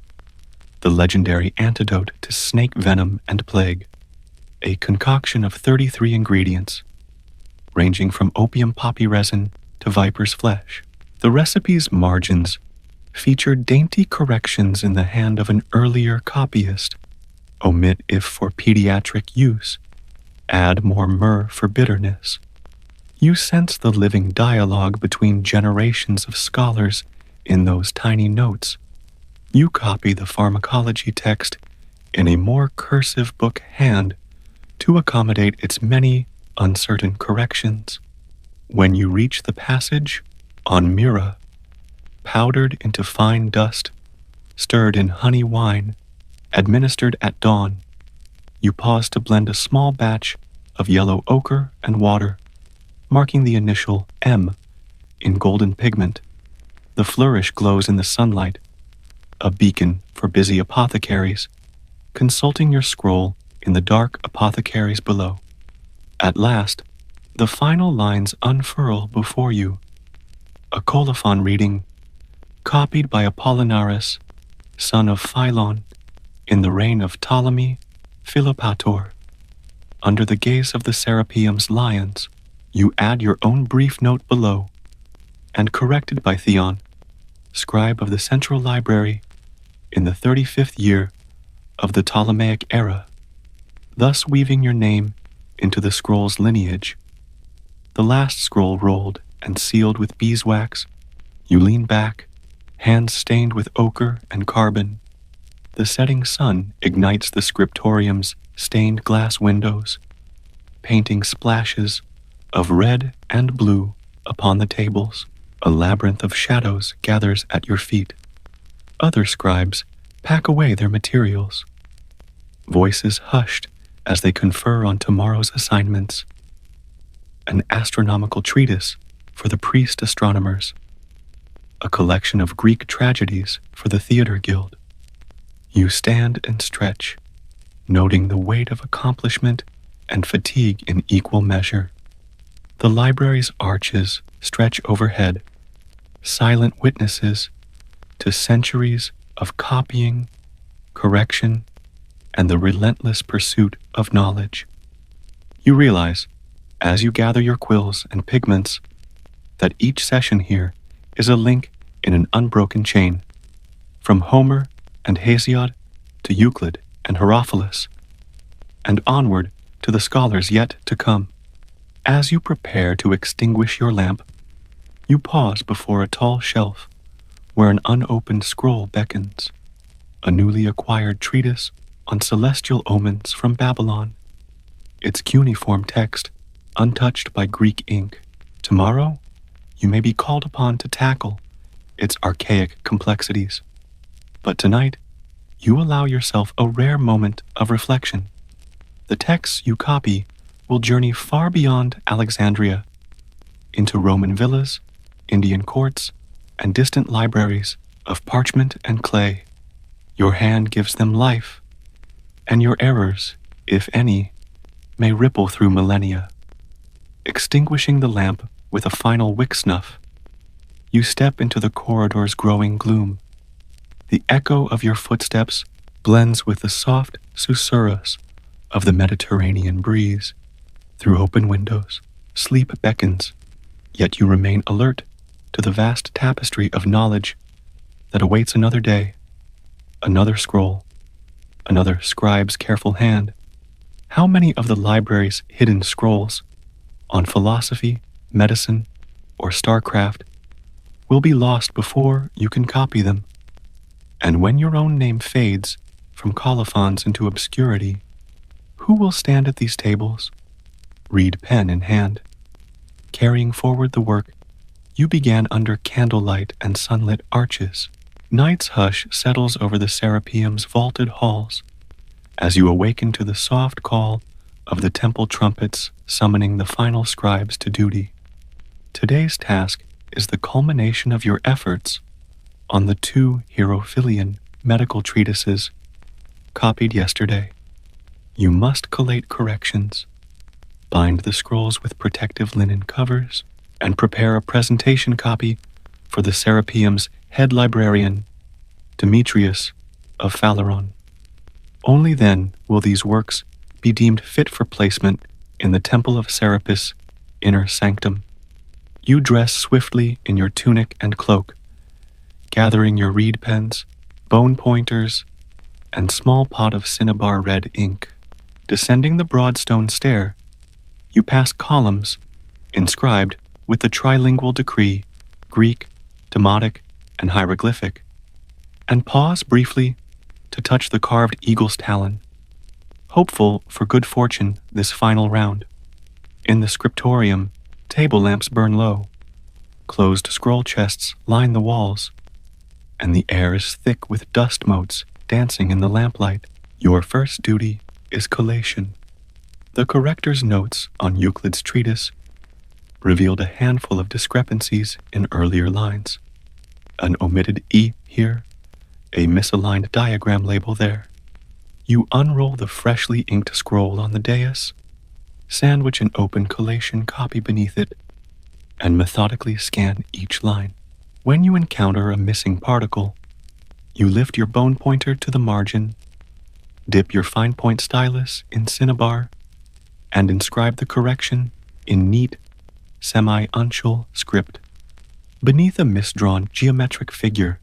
S1: the legendary antidote to snake venom and plague, a concoction of 33 ingredients, ranging from opium poppy resin to viper's flesh. The recipe's margins feature dainty corrections in the hand of an earlier copyist. Omit if for pediatric use. Add more myrrh for bitterness. You sense the living dialogue between generations of scholars in those tiny notes. You copy the pharmacology text in a more cursive book hand to accommodate its many uncertain corrections. When you reach the passage on myrrha, powdered into fine dust, stirred in honey wine, administered at dawn, you pause to blend a small batch of yellow ochre and water, marking the initial M in golden pigment. The flourish glows in the sunlight, a beacon for busy apothecaries, consulting your scroll in the dark apothecaries below. At last, the final lines unfurl before you, a colophon reading, copied by Apollinaris, son of Philon, in the reign of Ptolemy Philopator. Under the gaze of the Serapeum's lions, you add your own brief note below, and corrected by Theon, scribe of the Central Library, in the 35th year of the Ptolemaic era, thus weaving your name into the scroll's lineage. The last scroll rolled and sealed with beeswax, you lean back, hands stained with ochre and carbon. The setting sun ignites the scriptorium's stained glass windows, painting splashes of red and blue upon the tables. A labyrinth of shadows gathers at your feet. Other scribes pack away their materials. Voices hushed as they confer on tomorrow's assignments. An astronomical treatise for the priest astronomers. A collection of Greek tragedies for the theater guild. You stand and stretch, noting the weight of accomplishment and fatigue in equal measure. The library's arches stretch overhead, silent witnesses to centuries of copying, correction, and the relentless pursuit of knowledge. You realize, as you gather your quills and pigments, that each session here is a link in an unbroken chain, from Homer and Hesiod to Euclid and Herophilus, and onward to the scholars yet to come. As you prepare to extinguish your lamp, you pause before a tall shelf where an unopened scroll beckons, a newly acquired treatise on celestial omens from Babylon, its cuneiform text untouched by Greek ink. Tomorrow, you may be called upon to tackle its archaic complexities. But tonight, you allow yourself a rare moment of reflection. The texts you copy will journey far beyond Alexandria, into Roman villas, Indian courts, and distant libraries of parchment and clay. Your hand gives them life, and your errors, if any, may ripple through millennia. Extinguishing the lamp with a final wick snuff, you step into the corridor's growing gloom. The echo of your footsteps blends with the soft susurrus of the Mediterranean breeze. Through open windows, sleep beckons, yet you remain alert to the vast tapestry of knowledge that awaits another day, another scroll, another scribe's careful hand. How many of the library's hidden scrolls on philosophy, medicine, or starcraft will be lost before you can copy them? And when your own name fades from colophons into obscurity, who will stand at these tables, read pen in hand, carrying forward the work you began under candlelight and sunlit arches? Night's hush settles over the Serapeum's vaulted halls as you awaken to the soft call of the temple trumpets summoning the final scribes to duty. Today's task is the culmination of your efforts on the 2 Hierophilian medical treatises copied yesterday. You must collate corrections, bind the scrolls with protective linen covers, and prepare a presentation copy for the Serapeum's head librarian, Demetrius of Phaleron. Only then will these works be deemed fit for placement in the Temple of Serapis' inner sanctum. You dress swiftly in your tunic and cloak, gathering your reed pens, bone pointers, and small pot of cinnabar red ink. Descending the broad stone stair, you pass columns inscribed with the trilingual decree, Greek, Demotic, and hieroglyphic, and pause briefly to touch the carved eagle's talon, hopeful for good fortune this final round. In the scriptorium, table lamps burn low, closed scroll chests line the walls, and the air is thick with dust motes dancing in the lamplight. Your first duty is collation. The corrector's notes on Euclid's treatise revealed a handful of discrepancies in earlier lines. An omitted E here, a misaligned diagram label there. You unroll the freshly inked scroll on the dais, sandwich an open collation copy beneath it, and methodically scan each line. When you encounter a missing particle, you lift your bone pointer to the margin, dip your fine point stylus in cinnabar, and inscribe the correction in neat, semi-uncial script. Beneath a misdrawn geometric figure,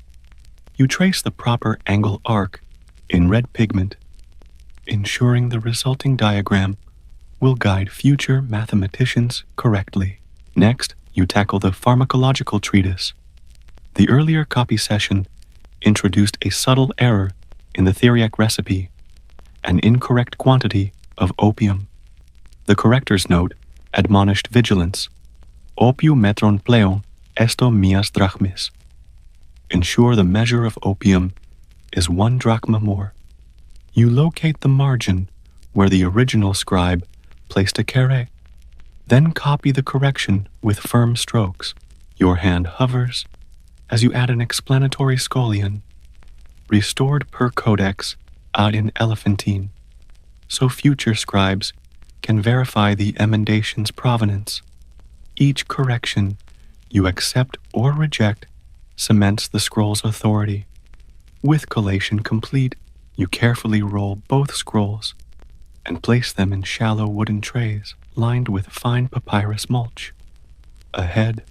S1: you trace the proper angle arc in red pigment, ensuring the resulting diagram will guide future mathematicians correctly. Next, you tackle the pharmacological treatise. The earlier copy session introduced a subtle error in the Theriac recipe, an incorrect quantity of opium. The corrector's note admonished vigilance. Opium metron pleon esto mias drachmis. Ensure the measure of opium is 1 drachma more. You locate the margin where the original scribe placed a carré. Then copy the correction with firm strokes. Your hand hovers as you add an explanatory scullion, restored per codex ad in elephantine, so future scribes can verify the emendation's provenance. Each correction you accept or reject cements the scroll's authority. With collation complete, you carefully roll both scrolls and place them in shallow wooden trays lined with fine papyrus mulch. Ahead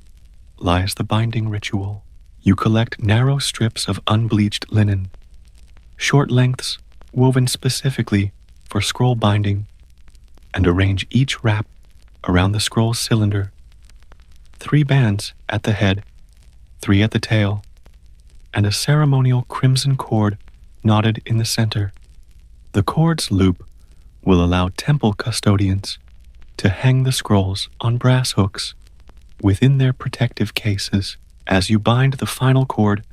S1: lies the binding ritual. You collect narrow strips of unbleached linen, short lengths woven specifically for scroll binding, and arrange each wrap around the scroll cylinder. 3 bands at the head, 3 at the tail, and a ceremonial crimson cord knotted in the center. The cord's loop will allow temple custodians to hang the scrolls on brass hooks within their protective cases. As you bind the final cord,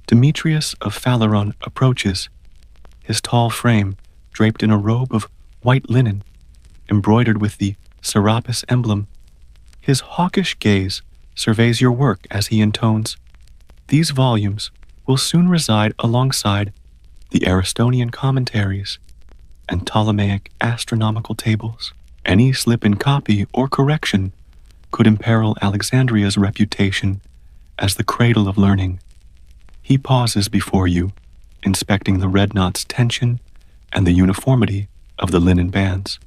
S1: Demetrius of Phaleron approaches, his tall frame draped in a robe of white linen embroidered with the Serapis emblem. His hawkish gaze surveys your work as he intones, "These volumes will soon reside alongside the Aristotelian commentaries and Ptolemaic astronomical tables. Any slip in copy or correction could imperil Alexandria's reputation as the cradle of learning." He pauses before you, inspecting the red knot's tension and the uniformity of the linen bands.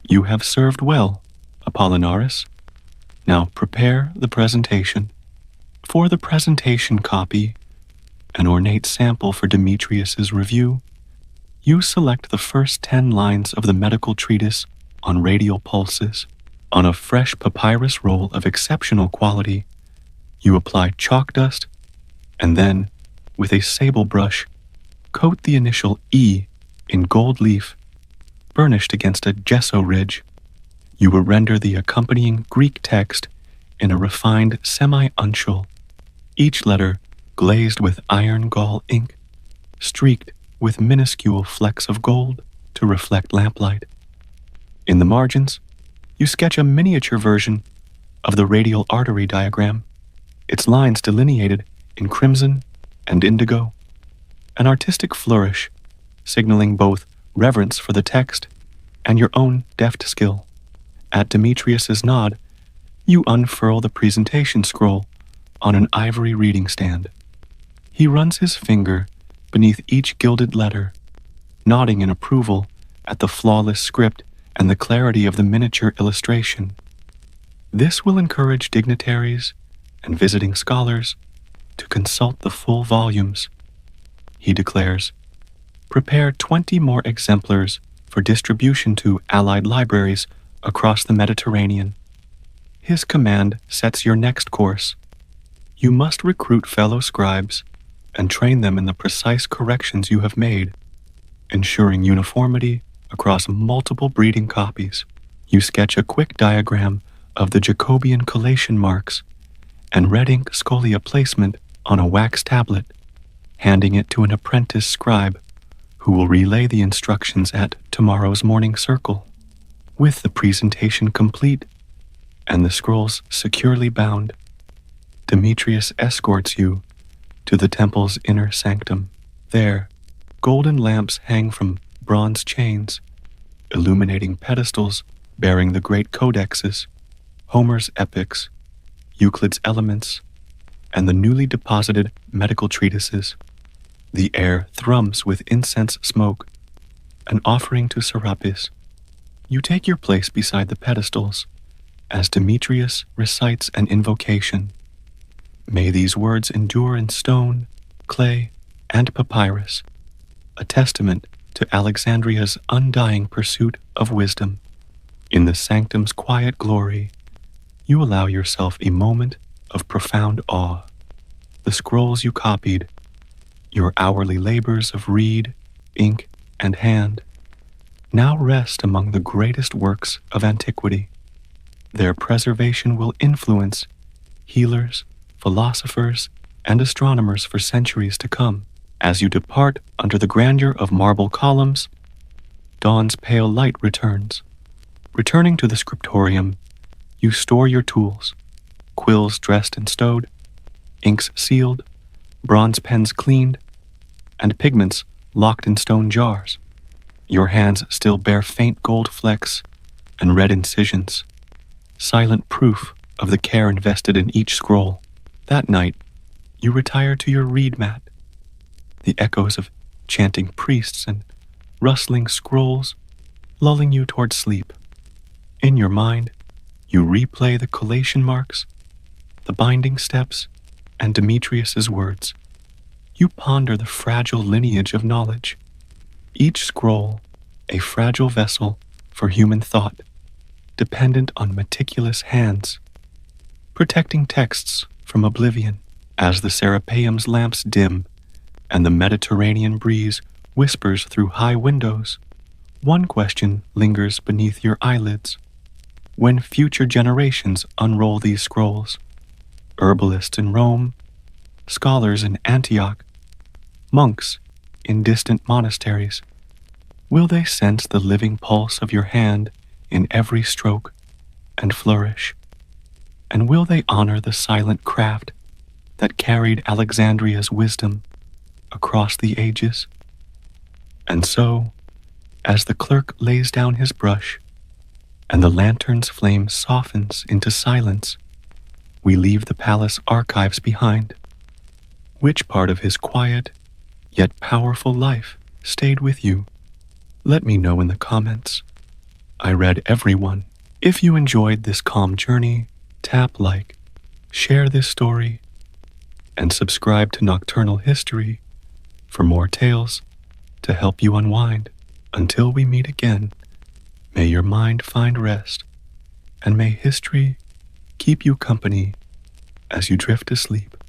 S1: "You have served well, Apollinaris. Now prepare the presentation." For the presentation copy, an ornate sample for Demetrius's review, you select the first 10 lines of the medical treatise on radial pulses. On a fresh papyrus roll of exceptional quality, you apply chalk dust and then, with a sable brush, coat the initial E in gold leaf, burnished against a gesso ridge. You will render the accompanying Greek text in a refined semi-uncial, each letter glazed with iron gall ink, streaked with minuscule flecks of gold to reflect lamplight. In the margins, you sketch a miniature version of the radial artery diagram, its lines delineated in crimson and indigo, an artistic flourish signaling both reverence for the text and your own deft skill. At Demetrius's nod, you unfurl the presentation scroll on an ivory reading stand. He runs his finger beneath each gilded letter, nodding in approval at the flawless script and the clarity of the miniature illustration. This will encourage dignitaries and visiting scholars to consult the full volumes. He declares, "Prepare 20 more exemplars for distribution to allied libraries across the Mediterranean." His command sets your next course. You must recruit fellow scribes and train them in the precise corrections you have made, ensuring uniformity across multiple breeding copies. You sketch a quick diagram of the Jacobian collation marks and red ink scholia placement on a wax tablet, handing it to an apprentice scribe who will relay the instructions at tomorrow's morning circle. With the presentation complete and the scrolls securely bound, Demetrius escorts you to the temple's inner sanctum. There, golden lamps hang from bronze chains, illuminating pedestals bearing the great codexes, Homer's epics, Euclid's elements, and the newly deposited medical treatises. The air thrums with incense smoke, an offering to Serapis. You take your place beside the pedestals as Demetrius recites an invocation. May these words endure in stone, clay, and papyrus, a testament to Alexandria's undying pursuit of wisdom. In the sanctum's quiet glory, you allow yourself a moment of profound awe. The scrolls you copied, your hourly labors of reed, ink, and hand, now rest among the greatest works of antiquity. Their preservation will influence healers, philosophers, and astronomers for centuries to come. As you depart under the grandeur of marble columns, dawn's pale light returns. Returning to the scriptorium, you store your tools, quills dressed and stowed, inks sealed, bronze pens cleaned, and pigments locked in stone jars. Your hands still bear faint gold flecks and red incisions, silent proof of the care invested in each scroll. That night, you retire to your reed mat. The echoes of chanting priests and rustling scrolls lulling you toward sleep. In your mind, you replay the collation marks, the binding steps, and Demetrius's words. You ponder the fragile lineage of knowledge, each scroll a fragile vessel for human thought, dependent on meticulous hands, protecting texts from oblivion. As the Serapeum's lamps dim and the Mediterranean breeze whispers through high windows, one question lingers beneath your eyelids. When future generations unroll these scrolls, herbalists in Rome, scholars in Antioch, monks in distant monasteries, will they sense the living pulse of your hand in every stroke and flourish? And will they honor the silent craft that carried Alexandria's wisdom across the ages? And so, as the clerk lays down his brush and the lantern's flame softens into silence, we leave the palace archives behind. Which part of his quiet yet powerful life stayed with you? Let me know in the comments. I read every one. If you enjoyed this calm journey, tap like, share this story, and subscribe to Nocturnal History for more tales to help you unwind. Until we meet again, may your mind find rest, and may history keep you company as you drift to sleep.